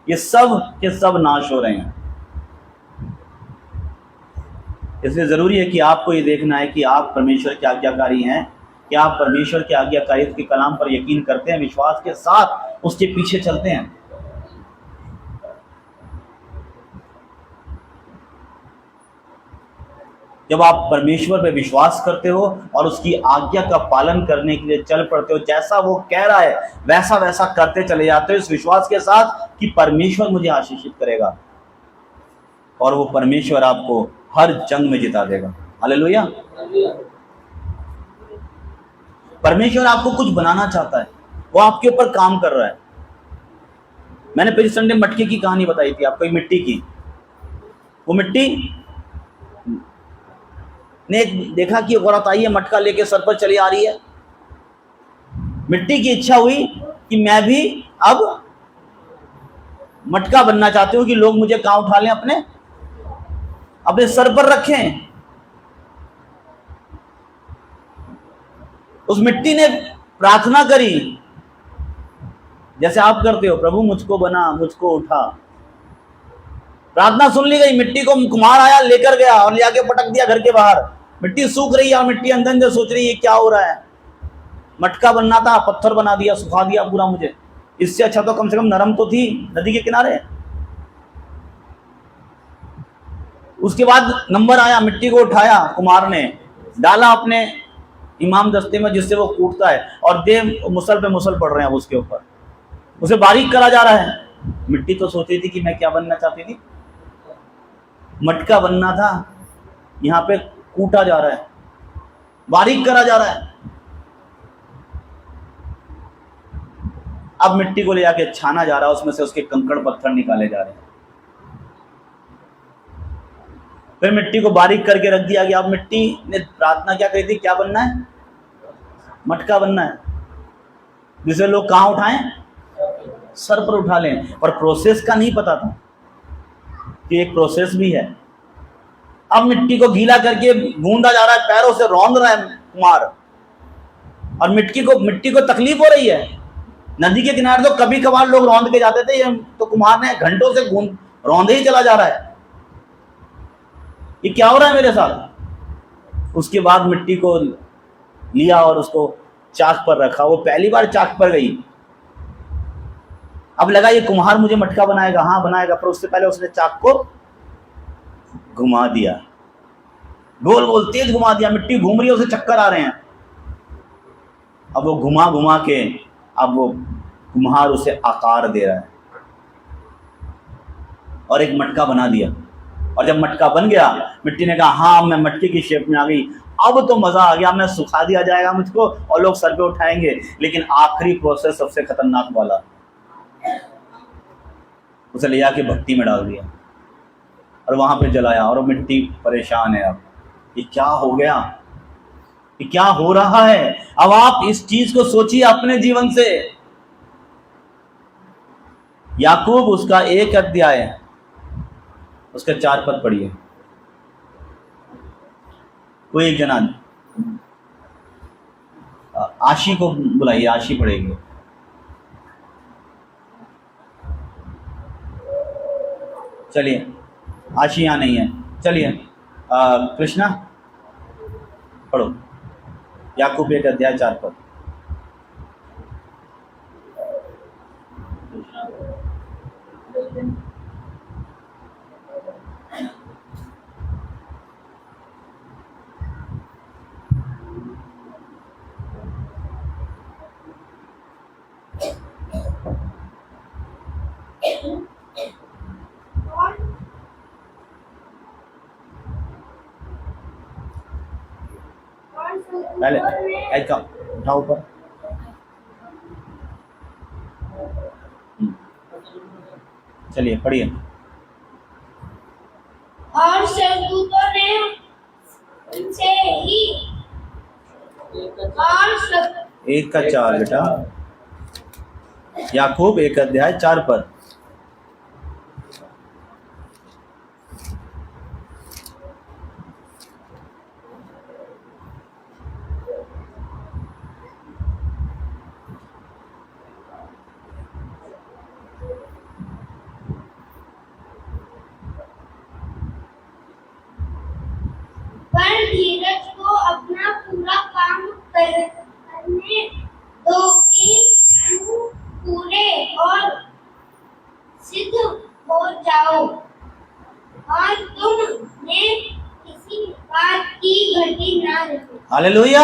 ये सब के सब नाश हो रहे हैं। इसलिए ज़रूरी है कि आपको ये देखना है कि आप परमेश्वर के आज्ञाकारी हैं, कि आप परमेश्वर के आज्ञाकारियत के कलाम पर यकीन करते हैं, विश्वास के साथ उसके पीछे चलते हैं। जब आप परमेश्वर पे विश्वास करते हो और उसकी आज्ञा का पालन करने के लिए चल पड़ते हो, जैसा वो कह रहा है वैसा वैसा करते चले जाते हो, इस विश्वास के साथ कि परमेश्वर मुझे आशीषित करेगा, और वो परमेश्वर आपको हर जंग में जिता देगा। हालेलुया। परमेश्वर आपको कुछ बनाना चाहता है, वो आपके ऊपर काम कर रहा है। मैंने पिछले संडे मटके की कहानी बताई थी आपको, एक मिट्टी की। वो मिट्टी ने देखा कि औरत आई है, मटका लेके सर पर चली आ रही है। मिट्टी की इच्छा हुई कि मैं भी अब मटका बनना चाहती हूं, कि लोग मुझे कहां उठा लें, अपने अपने सर पर रखें। उस मिट्टी ने प्रार्थना करी, जैसे आप करते हो, प्रभु मुझको बना, मुझको उठा। प्रार्थना सुन ली गई। मिट्टी को कुम्हार आया, लेकर गया और ले आके पटक दिया घर के बाहर। मिट्टी सूख रही है और मिट्टी अंदर अंदर सोच रही है क्या हो रहा है। मटका बनना था, पत्थर बना दिया, सुखा दिया पूरा मुझे। इससे अच्छा तो कम से कम नरम तो थी नदी के किनारे। उसके बाद नंबर आया, मिट्टी को उठाया कुमार ने, डाला अपने इमाम दस्ते में जिससे वो कूटता है, और दे मुसल पे मुसल पड़ रहे हैं उसके ऊपर, उसे बारीक करा जा रहा है। मिट्टी तो सोच रही थी कि मैं क्या बनना चाहती थी, मटका बनना था, यहाँ पे कूटा जा रहा है, बारीक करा जा रहा है। अब मिट्टी को ले जाके छाना जा रहा है, उसमें से उसके कंकड़ पत्थर निकाले जा रहे हैं। फिर मिट्टी को बारीक करके रख दिया गया। अब मिट्टी ने प्रार्थना क्या करी थी, क्या बनना है, मटका बनना है, जिसे लोग कहां उठाएं, सर पर उठा लें। और प्रोसेस का नहीं पता था कि एक प्रोसेस भी है। अब मिट्टी को गीला करके गूंदा जा रहा है, पैरों से रौंद रहा है कुमार, और मिट्टी को तकलीफ हो रही है। नदी के किनारे तो कभी कभार लोग रौंद के जाते थे, तो कुमार ने घंटों से रौंदे ही चला जा रहा है, ये क्या हो रहा है मेरे साथ। उसके बाद मिट्टी को लिया और उसको चाक पर रखा। वो पहली बार चाक पर गई। अब लगा ये कुम्हार मुझे मटका बनाएगा, हाँ बनाएगा, पर उससे पहले उसने चाक को घुमा दिया, गोल गोल तेज घुमा दिया। मिट्टी घूम रही है, उसे चक्कर आ रहे हैं। अब वो घुमा घुमा के, अब वो कुम्हार उसे आकार दे रहा है और एक मटका बना दिया। और जब मटका बन गया, मिट्टी ने कहा हाँ मैं मटके की शेप में आ गई, अब तो मजा आ गया, मैं सुखा दिया जाएगा मुझको और लोग सर पे उठाएंगे। लेकिन आखिरी प्रोसेस सबसे खतरनाक वाला, उसे ले जाके भट्टी में डाल दिया और वहां पे जलाया, और वो मिट्टी परेशान है। अब ये क्या हो गया, ये क्या हो रहा है। अब आप इस चीज को सोचिए अपने जीवन से। याकूब उसका 1 अध्याय उसके 4 पद पढ़िए। कोई एक जना आशी को बुलाइए, आशी पढ़ेगी। चलिए, आशी यहाँ नहीं है, चलिए कृष्णा पढ़ो, याकूब 1 अध्याय 4 पद। पहले एक उठाओ ऊपर। चलिए पढ़िए। और स्वर्गदूतों ने उनसे ही 1 का 4 बेटा, याकूब 1 अध्याय 4 पद। करने दो कि तुम पूरे और सिद्ध हो जाओ और तुमने किसी बात की घटी ना रखो। हालेलुया।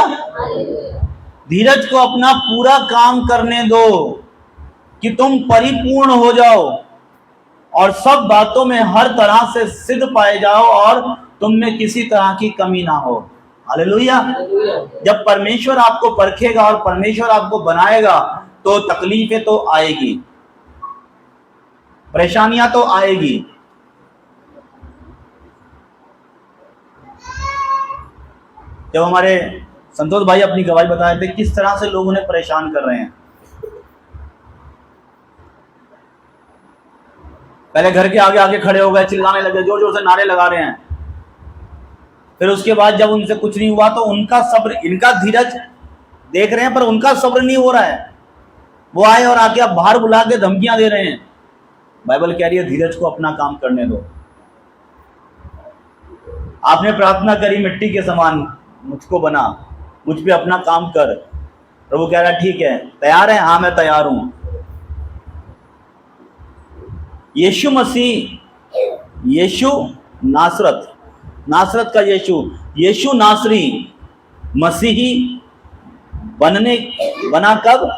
धीरज को अपना पूरा काम करने दो कि तुम परिपूर्ण हो जाओ और सब बातों में हर तरह से सिद्ध पाए जाओ और तुम में किसी तरह की कमी ना हो। हालेलुया। जब परमेश्वर आपको परखेगा और परमेश्वर आपको बनाएगा तो तकलीफें तो आएगी, परेशानियां तो आएगी। जब हमारे संतोष भाई अपनी गवाही बताए थे किस तरह से लोग उन्हें परेशान कर रहे हैं, पहले घर के आगे आगे खड़े हो गए, चिल्लाने लगे, जोर जोर से नारे लगा रहे हैं। फिर उसके बाद जब उनसे कुछ नहीं हुआ तो उनका सब्र, इनका धीरज देख रहे हैं पर उनका सब्र नहीं हो रहा है। वो आए और आके अब बाहर बुला के धमकियां दे रहे हैं। बाइबल कह रही है धीरज को अपना काम करने दो। आपने प्रार्थना करी मिट्टी के समान मुझको बना, मुझ पे अपना काम कर। प्रभु कह रहा है ठीक है, तैयार है? हाँ मैं तैयार हूं। यीशु मसीह, यीशु नासरत, नासरत का यीशु, यीशु नासरी मसीही बना कब?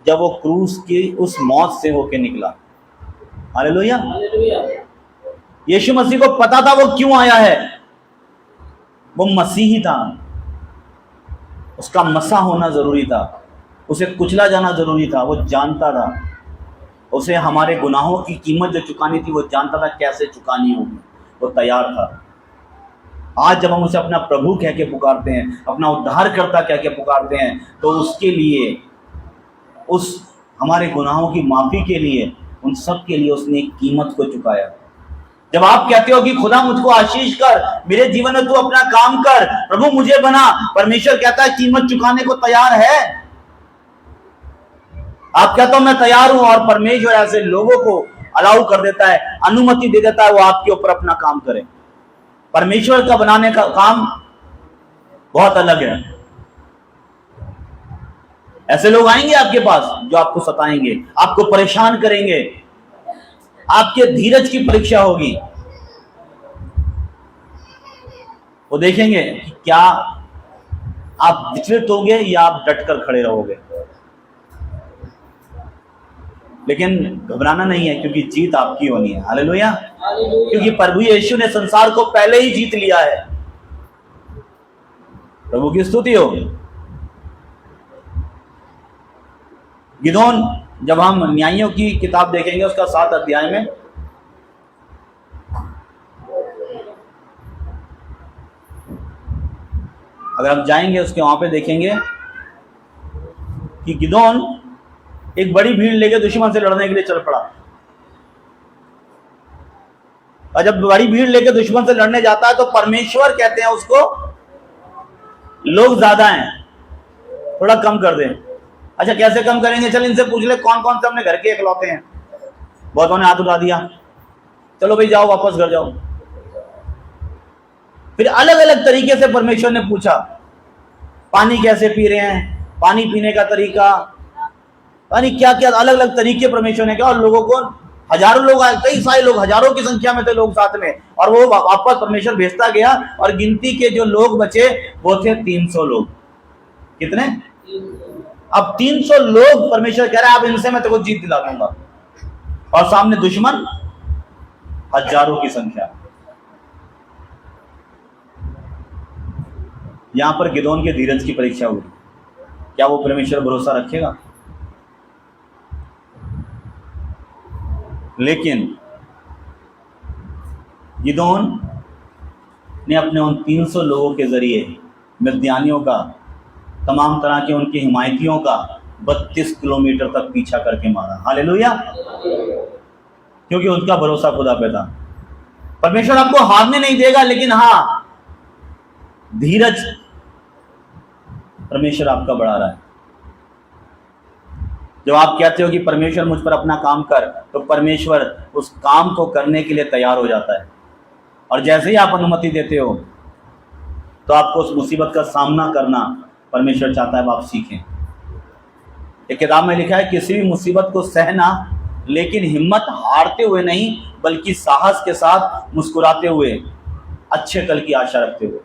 जब वो क्रूस की उस मौत से होके निकला। हालेलुया। यीशु मसीह को पता था वो क्यों आया है। वो मसीही था, उसका मसा होना जरूरी था, उसे कुचला जाना जरूरी था। वो जानता था, उसे हमारे गुनाहों की कीमत जो चुकानी थी वो जानता था कैसे चुकानी होगी, वो तैयार था। आज जब हम उसे अपना प्रभु कह के पुकारते हैं, अपना उद्धारकर्ता कह के पुकारते हैं, तो उसके लिए, उस हमारे गुनाहों की माफी के लिए, उन सब के लिए उसने एक कीमत को चुकाया। जब आप कहते हो कि खुदा मुझको आशीष कर, मेरे जीवन में तू अपना काम कर, प्रभु मुझे बना, परमेश्वर कहता है कीमत चुकाने को तैयार है। आप कहते हो मैं तैयार हूं, और परमेश्वर ऐसे लोगों को अलाउ कर देता है, अनुमति दे देता है वो आपके ऊपर अपना काम करें। परमेश्वर का बनाने का काम बहुत अलग है। ऐसे लोग आएंगे आपके पास जो आपको सताएंगे, आपको परेशान करेंगे, आपके धीरज की परीक्षा होगी। वो देखेंगे कि क्या आप विचलित होगे या आप डटकर खड़े रहोगे। लेकिन घबराना नहीं है, क्योंकि जीत आपकी होनी है। हालेलुया। क्योंकि प्रभु यीशु ने संसार को पहले ही जीत लिया है। प्रभु की स्तुति हो। गिदोन, जब हम न्यायियों की किताब देखेंगे उसका 7 अध्याय में, अगर हम जाएंगे उसके वहां पे देखेंगे कि गिदोन एक बड़ी भीड़ लेके दुश्मन से लड़ने के लिए चल पड़ा। और जब बड़ी भीड़ लेके दुश्मन से लड़ने जाता है तो परमेश्वर कहते हैं उसको, लोग ज्यादा हैं, थोड़ा कम कर दे। अच्छा कैसे कम करेंगे? चल इनसे पूछ ले कौन कौन से अपने घर के इकलौते हैं। बहुतों ने हाथ उठा दिया, चलो भाई जाओ वापस घर जाओ। फिर अलग अलग तरीके से परमेश्वर ने पूछा, पानी कैसे पी रहे हैं, पानी पीने का तरीका, यानी क्या क्या अलग अलग तरीके परमेश्वर ने किया। और लोगों को, हजारों लोग आए, कई सारे लोग, हजारों की संख्या में थे लोग साथ में, और वो वापस परमेश्वर भेजता गया। और गिनती के जो लोग बचे वो थे 300 लोग। कितने? अब 300 लोग परमेश्वर कह रहा है अब इनसे मैं तेरे को जीत दिला दूंगा। और सामने दुश्मन हजारों की संख्या। यहां पर गिदोन के धीरज की परीक्षा हुई। क्या वो परमेश्वर भरोसा रखेगा? लेकिन गिदोन ने अपने उन 300 लोगों के जरिए मिद्यानियों का, तमाम तरह के उनके हिमायतियों का 32 किलोमीटर तक पीछा करके मारा। हालेलुया। क्योंकि उनका भरोसा खुदा पे था। परमेश्वर आपको हारने नहीं देगा, लेकिन हाँ धीरज परमेश्वर आपका बढ़ा रहा है। जब आप कहते हो कि परमेश्वर मुझ पर अपना काम कर, तो परमेश्वर उस काम को करने के लिए तैयार हो जाता है। और जैसे ही आप अनुमति देते हो तो आपको उस मुसीबत का सामना करना परमेश्वर चाहता है आप सीखें। एक किताब में लिखा है, किसी भी मुसीबत को सहना, लेकिन हिम्मत हारते हुए नहीं, बल्कि साहस के साथ मुस्कुराते हुए, अच्छे कल की आशा रखते हुए।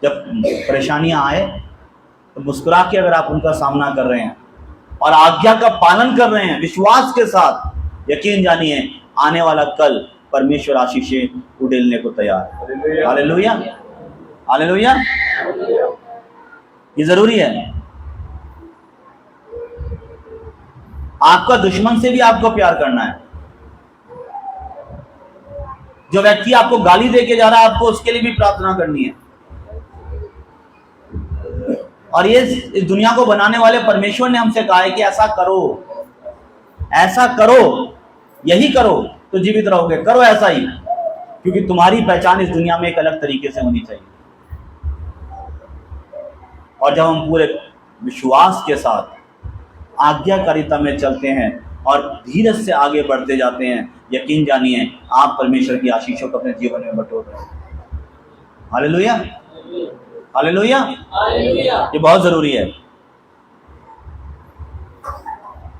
जब परेशानियां आए तो मुस्कुरा के अगर आप उनका सामना कर रहे हैं और आज्ञा का पालन कर रहे हैं विश्वास के साथ, यकीन जानिए आने वाला कल परमेश्वर आशीषें उड़ेलने को तैयार है। Hallelujah, hallelujah. ये जरूरी है। आपका दुश्मन से भी आपको प्यार करना है। जो व्यक्ति आपको गाली देके जा रहा है, आपको उसके लिए भी प्रार्थना करनी है। और ये इस दुनिया को बनाने वाले परमेश्वर ने हमसे कहा है कि ऐसा करो, ऐसा करो, यही करो तो जीवित रहोगे। करो ऐसा ही, क्योंकि तुम्हारी पहचान इस दुनिया में एक अलग तरीके से होनी चाहिए। और जब हम पूरे विश्वास के साथ आज्ञाकारिता में चलते हैं और धीरज से आगे बढ़ते जाते हैं, यकीन जानिए आप परमेश्वर की आशीषों को अपने जीवन में बटोर रहे हैं। Hallelujah, hallelujah. ये बहुत जरूरी है।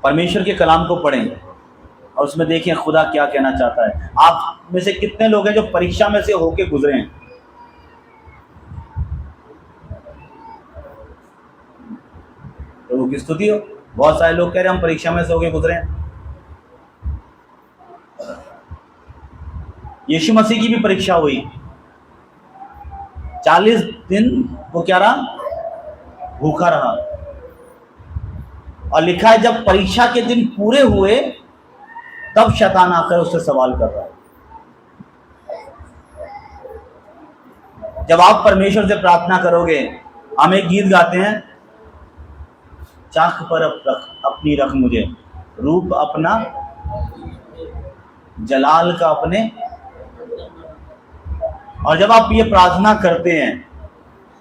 परमेश्वर के कलाम को पढ़ें और उसमें देखें खुदा क्या कहना चाहता है। आप में से कितने लोग हैं जो परीक्षा में से होके गुजरे हैं? प्रभु की स्तुति हो। बहुत सारे लोग कह रहे हैं हम परीक्षा में से होके गुजरे हैं। यीशु मसीह की भी परीक्षा हुई, 40 दिन वो क्या रहा, भूखा रहा। और लिखा है जब परीक्षा के दिन पूरे हुए तब शैतान आकर उससे सवाल कर रहा है। जब आप परमेश्वर से प्रार्थना करोगे, हम एक गीत गाते हैं, चाक पर अपनी रख मुझे, रूप अपना जलाल का अपने। और जब आप ये प्रार्थना करते हैं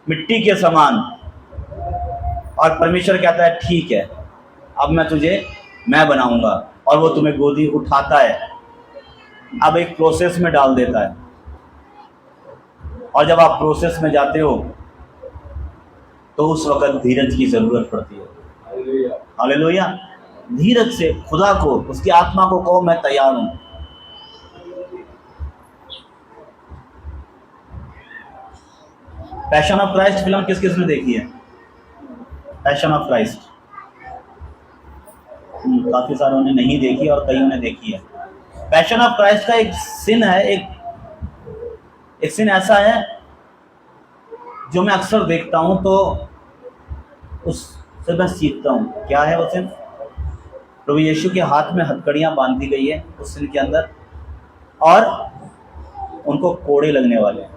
मिट्टी के समान, और परमेश्वर कहता है ठीक है अब मैं बनाऊंगा, और वो तुम्हें गोदी उठाता है, अब एक प्रोसेस में डाल देता है। और जब आप प्रोसेस में जाते हो तो उस वक्त धीरज की जरूरत पड़ती है। हालेलुया। धीरज से खुदा को, उसकी आत्मा को कहो मैं तैयार हूं। पैशन ऑफ क्राइस्ट फिल्म किस किस ने देखी है? पैशन ऑफ क्राइस्ट काफी सारों ने नहीं देखी और कईयों ने देखी है। पैशन ऑफ क्राइस्ट का एक सीन है, एक सीन ऐसा है जो मैं अक्सर देखता हूं तो उससे मैं सीखता हूं। क्या है वो सीन? प्रभु यीशु के हाथ में हथकड़ियां बांधी गई है उस सीन के अंदर, और उनको कोड़े लगने वाले हैं,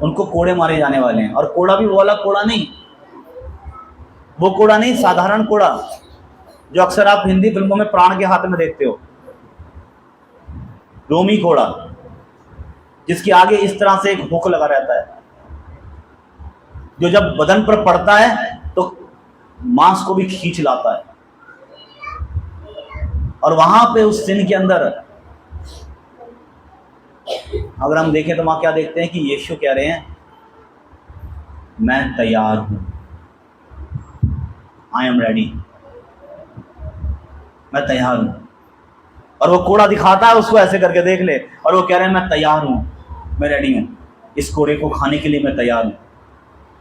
उनको कोड़े मारे जाने वाले हैं। और कोड़ा भी वो वाला कोड़ा नहीं, वो कोड़ा नहीं, साधारण कोड़ा जो अक्सर आप हिंदी फिल्मों में प्राण के हाथ में देखते हो, रोमी कोड़ा, जिसके आगे इस तरह से एक हुक लगा रहता है, जो जब बदन पर पड़ता है तो मांस को भी खींच लाता है। और वहां पे उस सीन के अंदर अगर हम देखें तो वहां क्या देखते हैं कि यीशु कह रहे हैं मैं तैयार हूं, आई एम रेडी, मैं तैयार हूं। और वो कोड़ा दिखाता है उसको, ऐसे करके देख ले, और वो कह रहे हैं मैं तैयार हूं, मैं रेडी हूं, इस कोड़े को खाने के लिए मैं तैयार हूं।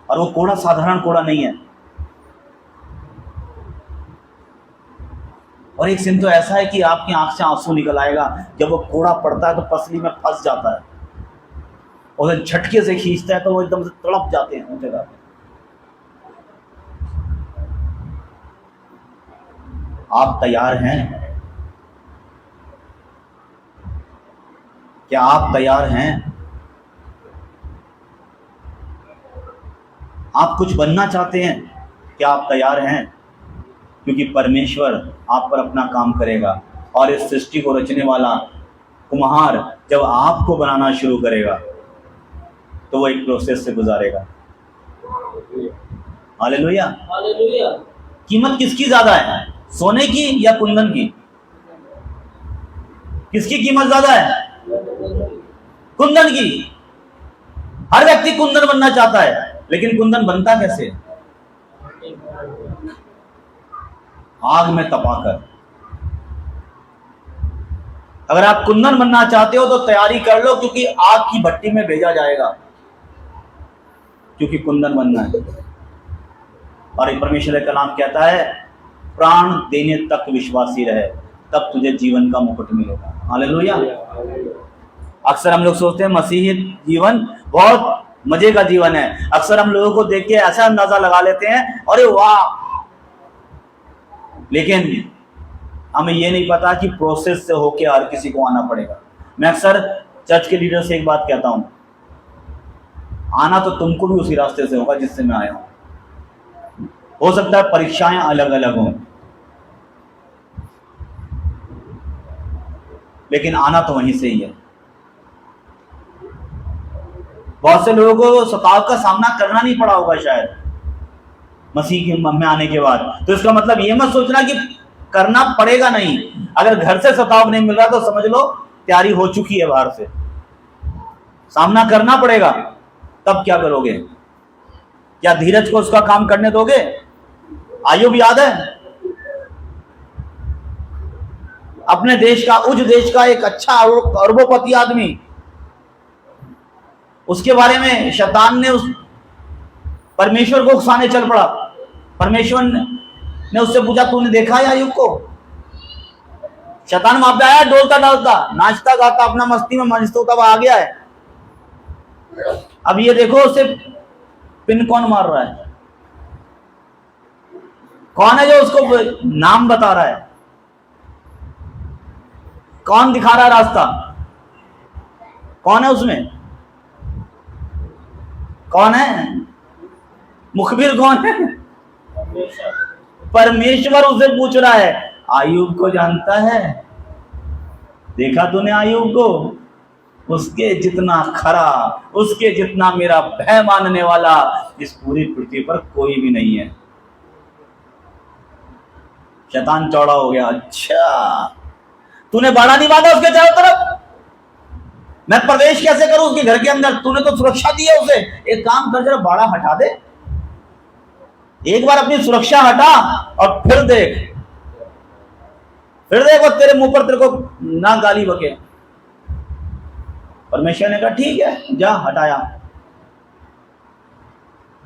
और वो कोड़ा साधारण कोड़ा नहीं है। और एक सीन तो ऐसा है कि आपकी आंख से आंसू निकल आएगा जब वो कोड़ा पड़ता है तो पसली में फंस जाता है, और झटके से खींचता है तो वो एकदम से तड़प जाते हैं उस जगह पे। आप तैयार हैं? क्या आप तैयार हैं? आप कुछ बनना चाहते हैं? क्या आप तैयार हैं? क्योंकि परमेश्वर आप पर अपना काम करेगा, और इस सृष्टि को रचने वाला कुम्हार जब आपको बनाना शुरू करेगा तो वो एक प्रोसेस से गुजारेगा। Hallelujah, hallelujah. कीमत किसकी ज्यादा है, सोने की या कुंदन की? किसकी कीमत ज्यादा है? कुंदन की। हर व्यक्ति कुंदन बनना चाहता है, लेकिन कुंदन बनता कैसे? आग में तपाकर। अगर आप कुंदन बनना चाहते हो तो तैयारी कर लो, क्योंकि आग की भट्टी में भेजा जाएगा, क्योंकि कुंदन बनना है। और परमेश्वर का कलाम कहता है प्राण देने तक विश्वासी रहे, तब तुझे जीवन का मुकुट मिलेगा। हालेलुया। अक्सर हम लोग सोचते हैं मसीही जीवन बहुत मजे का जीवन है। अक्सर हम लोगों को देख के ऐसा अंदाजा लगा लेते हैं, अरे वाह, लेकिन हमें ये नहीं पता कि प्रोसेस से होके हर किसी को आना पड़ेगा। मैं अक्सर चर्च के लीडर से एक बात कहता हूं, आना तो तुमको भी उसी रास्ते से होगा जिससे मैं आया हूं। हो सकता है परीक्षाएं अलग अलग हों, लेकिन आना तो वहीं से ही है। बहुत से लोगों को सताव का सामना करना नहीं पड़ा होगा शायद मसीह के में आने के बाद, तो इसका मतलब ये मत सोचना कि करना पड़ेगा नहीं। अगर घर से सताव नहीं मिल रहा तो समझ लो तैयारी हो चुकी है, बाहर से सामना करना पड़ेगा। तब क्या करोगे? क्या धीरज को उसका काम करने दोगे? आयुब याद है, अपने देश का, उज देश का एक अच्छा अरबोपति आदमी, उसके बारे में शैतान ने उस परमेश्वर को उकसाने चल पड़ा। परमेश्वर ने उससे पूछा तूने देखा है आयुब को? शैतान वहां पे आया, डोलता डालता, नाचता गाता, अपना मस्ती में मस्त होता हुआ आ गया है। अब ये देखो उसे पिन कौन मार रहा है, कौन है जो उसको नाम बता रहा है, कौन दिखा रहा है रास्ता, कौन है उसमें, कौन है मुखबिर, कौन है? परमेश्वर उसे पूछ रहा है। आयुब को जानता है, देखा तूने आयुब को? उसके जितना खरा, उसके जितना मेरा भय मानने वाला इस पूरी पृथ्वी पर कोई भी नहीं है। शैतान चौड़ा हो गया, अच्छा तूने बाड़ा नहीं बांधा उसके चारों तरफ, मैं प्रवेश कैसे करूं उसके घर के अंदर? तूने तो सुरक्षा दी है उसे, एक काम कर, जरा बाड़ा हटा दे, एक बार अपनी सुरक्षा हटा और फिर देख वो तेरे मुंह पर तेरे को ना गाली बके। परमेश्वर ने कहा ठीक है, जा, हटाया।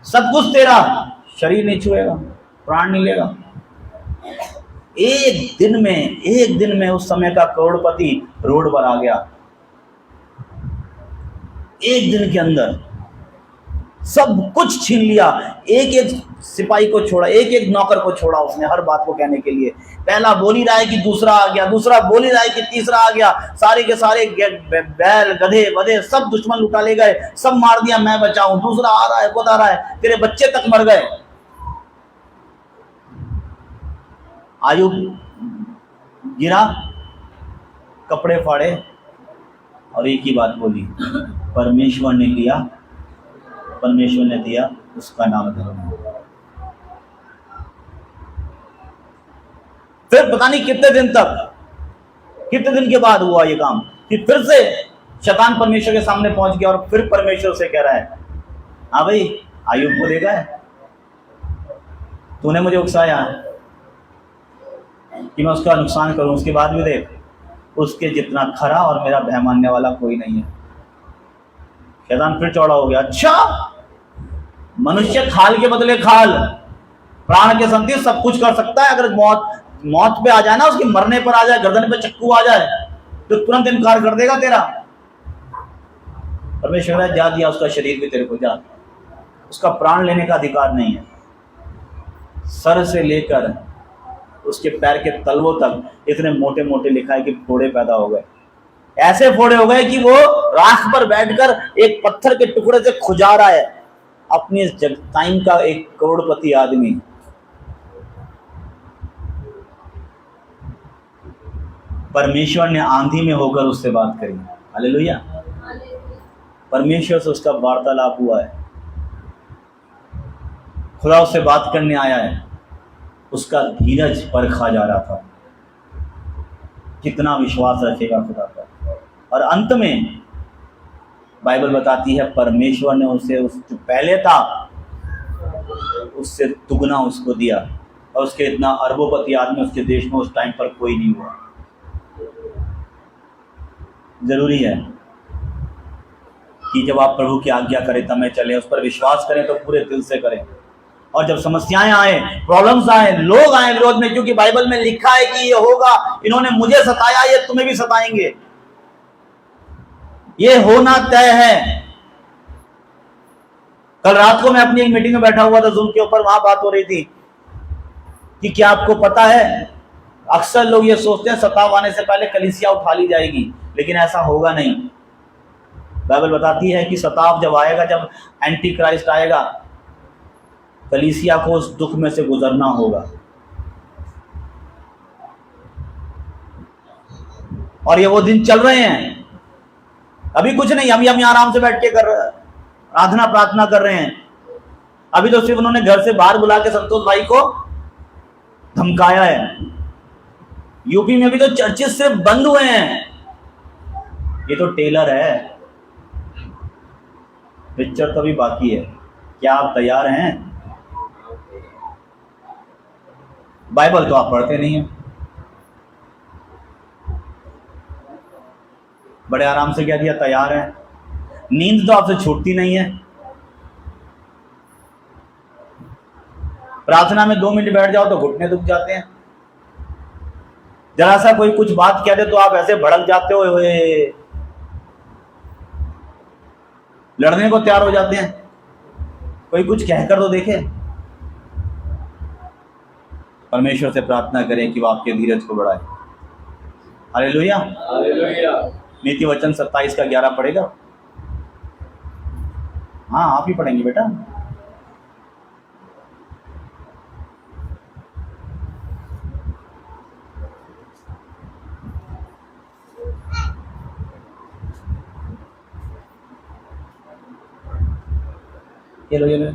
सब कुछ तेरा, शरीर नहीं छुएगा, प्राण नहीं लेगा। एक दिन में उस समय का करोड़पति रोड पर आ गया। एक दिन के अंदर सब कुछ छीन लिया, एक एक सिपाही को छोड़ा, एक एक नौकर को छोड़ा उसने हर बात को कहने के लिए। पहला बोल ही रहा है कि दूसरा आ गया, दूसरा बोल ही रहा है कि तीसरा आ गया, सारे के सारे बैल गधे वधे सब दुश्मन लुटा ले गए, सब मार दिया, मैं बचाऊं। दूसरा आ रहा है, बता रहा है तेरे बच्चे तक मर गए। आयुब गिरा, कपड़े फाड़े और एक ही बात बोली, परमेश्वर ने लिया, परमेश्वर ने दिया, उसका नाम धर्म। फिर पता नहीं कितने दिन के बाद हुआ ये काम कि फिर से शैतान परमेश्वर के सामने पहुंच गया और फिर परमेश्वर से कह रहा है, हाँ भाई आयुब को देखा है, तूने मुझे उकसाया कि मैं उसका नुकसान करूं, उसके बाद भी देख उसके जितना खरा और मेरा भय मानने वाला कोई नहीं है। शैतान फिर चौड़ा हो गया, अच्छा मनुष्य खाल के बदले खाल, प्राण के संति सब कुछ कर सकता है। अगर मौत पे आ जाए ना, उसके मरने पर आ जाए, गर्दन पे चक्कू आ जाए तो तुरंत इनकार कर देगा तेरा। परमेश्वर ने जा दिया उसका शरीर भी तेरे को, जा, उसका प्राण लेने का अधिकार नहीं है। सर से लेकर उसके पैर के तलवों तक इतने मोटे मोटे लिखा है कि फोड़े पैदा हो गए, ऐसे फोड़े हो गए कि वो राख पर बैठकर एक पत्थर के टुकड़े से खुजा रहा है अपनी टाइम का एक करोड़पति आदमी। परमेश्वर ने आंधी में होकर उससे बात करी। हालेलुया। परमेश्वर से उसका वार्तालाप हुआ है, खुदा उससे बात करने आया है। उसका धीरज परखा जा रहा था, कितना विश्वास रखेगा खुदा पर। और अंत में बाइबल बताती है परमेश्वर ने उसे उस जो पहले था उससे दुगना उसको दिया, और उसके इतना अरबोपति आदमी उसके देश में उस टाइम पर कोई नहीं हुआ। जरूरी है कि जब आप प्रभु की आज्ञा करें तब में चलें, उस पर विश्वास करें तो पूरे दिल से करें। और जब समस्याएं आए, प्रॉब्लम्स आए, लोग आए विरोध में, क्योंकि बाइबल में लिखा है कि ये होगा, इन्होंने मुझे सताया, ये तुम्हें भी सताएंगे, ये होना तय है। कल रात को मैं अपनी एक मीटिंग में बैठा हुआ था जूम के ऊपर, वहां बात हो रही थी कि क्या आपको पता है, अक्सर लोग ये सोचते हैं सताव आने से पहले कलीसिया उठा ली जाएगी, लेकिन ऐसा होगा नहीं। बाइबल बताती है कि सताव जब आएगा, जब एंटी क्राइस्ट आएगा, कलीसिया को उस दुख में से गुजरना होगा। और ये वो दिन चल रहे हैं, अभी कुछ नहीं, हम यहाँ आराम से बैठ के कर प्रार्थना प्रार्थना कर रहे हैं। अभी तो सिर्फ उन्होंने घर से बाहर बुला के संतोष भाई को धमकाया है। यूपी में भी तो चर्चेस सिर्फ बंद हुए हैं। ये तो टेलर है, पिक्चर तो भी बाकी है। क्या आप तैयार हैं? बाइबल तो आप पढ़ते नहीं हैं, बड़े आराम से कह दिया तैयार है। नींद तो आपसे छूटती नहीं है। प्रार्थना में 2 मिनट बैठ जाओ तो घुटने दुख जाते हैं। जरा सा कोई कुछ बात कह दे तो आप ऐसे भड़क जाते हो, लड़ने को तैयार हो जाते हैं। कोई कुछ कहकर तो देखे। परमेश्वर से प्रार्थना करें कि वो आपके धीरज को बढ़ाए। Hallelujah, hallelujah. नीति वचन 27 का 11 पढ़ेगा? हाँ, आप ही पढ़ेंगे बेटा। ये लो, ये लो।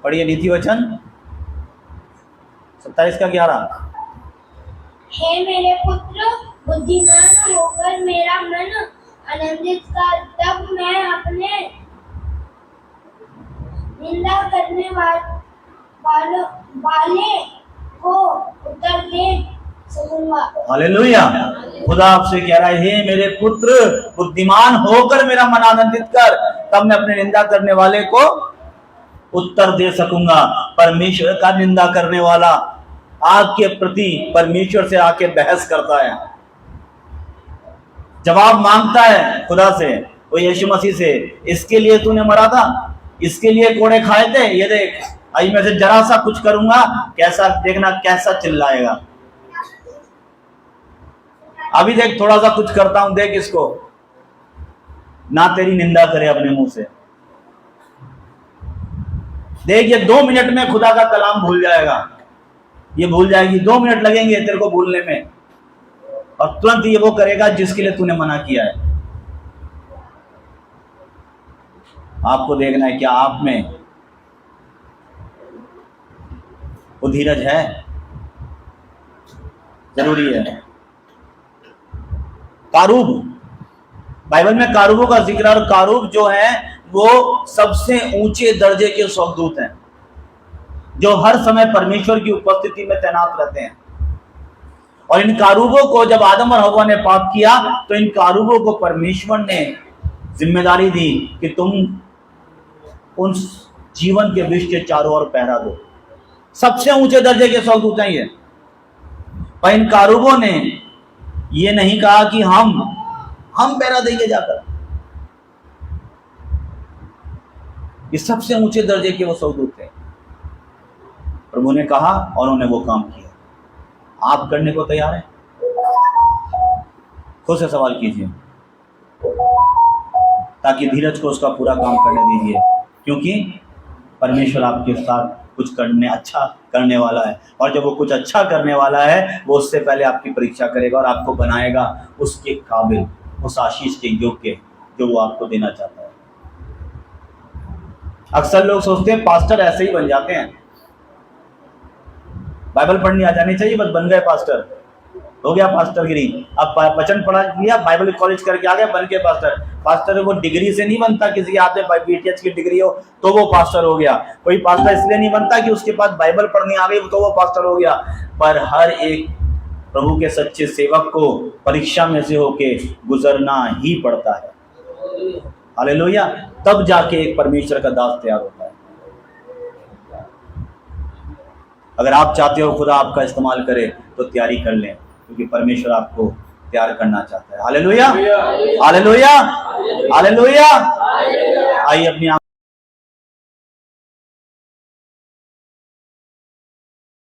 पढ़िए नीति वचन 27 का 11। हे मेरे पुत्र, बुद्धिमान होकर मेरा मन आनंदित कर, तब मैं अपने निंदा करने वाले को उत्तर दे सकूंगा। हालेलुया। खुदा आपसे कह रहा है, हे मेरे पुत्र, बुद्धिमान होकर मेरा मन आनंदित कर, तब मैं अपने निंदा करने वाले को उत्तर दे सकूंगा। परमेश्वर का निंदा करने वाला आपके प्रति परमेश्वर से आके बहस करता है, जवाब मांगता है खुदा से, वो यीशु मसीह से। इसके लिए तूने मरा था, इसके लिए कोड़े खाए थे, ये देख आज मैं से जरा सा कुछ करूंगा, कैसा देखना, कैसा चिल्लाएगा। अभी देख थोड़ा सा कुछ करता हूं, देख इसको, ना तेरी निंदा करे अपने मुंह से। देख ये 2 मिनट में खुदा का कलाम भूल जाएगा, ये भूल जाएगी। 2 मिनट लगेंगे तेरे को भूलने में, और तुरंत ये वो करेगा जिसके लिए तूने मना किया है। आपको देखना है क्या आप में वो धीरज है। जरूरी है। कारूब, बाइबल में कारूबों का जिक्र, और कारूब जो है वो सबसे ऊंचे दर्जे के स्वर्गदूत हैं, जो हर समय परमेश्वर की उपस्थिति में तैनात रहते हैं। और इन कारूबों को जब आदम और हव्वा ने पाप किया, तो इन कारूबों को परमेश्वर ने जिम्मेदारी दी कि तुम उन जीवन के विष के चारों ओर पहरा दो। सबसे ऊंचे दर्जे के स्वर्गदूत हैं ये। पर इन कारूबों ने ये नहीं कहा कि हम पहरा देंगे जाकर। ये सबसे ऊंचे दर्जे के वो स्वर्गदूत थे। प्रभु ने कहा और उन्होंने वो काम किया। आप करने को तैयार हैं? खुद से सवाल कीजिए, ताकि धीरज को उसका पूरा काम करने दीजिए, क्योंकि परमेश्वर आपके साथ कुछ अच्छा करने वाला है। और जब वो कुछ अच्छा करने वाला है, वो उससे पहले आपकी परीक्षा करेगा और आपको बनाएगा उसके काबिल, उस आशीष के योग्य जो वो आपको देना चाहता है। अक्सर लोग सोचते हैं पास्टर ऐसे ही बन जाते हैं, बाइबल पढ़नी आ जानी चाहिए बस बन गए पास्टर, हो गया पास्टर गिरी। अब वचन पढ़ा लिया, बाइबल कॉलेज करके आ गए, बन के पास्टर। पास्टर वो डिग्री से नहीं बनता, किसी के हाथ में बीटीएच की डिग्री हो तो वो पास्टर हो गया। कोई पास्टर इसलिए नहीं बनता कि उसके पास बाइबल पढ़नी आ गई तो वो पास्टर हो गया। पर हर एक प्रभु के सच्चे सेवक को परीक्षा में से होके गुजरना ही पड़ता है। हालेलुया। तब जाके एक परमेश्वर का दास तैयार होता है। अगर आप चाहते हो खुदा आपका इस्तेमाल करे तो तैयारी कर लें, क्योंकि परमेश्वर आपको तैयार करना चाहता है। Hallelujah, hallelujah, hallelujah. आइए अपनी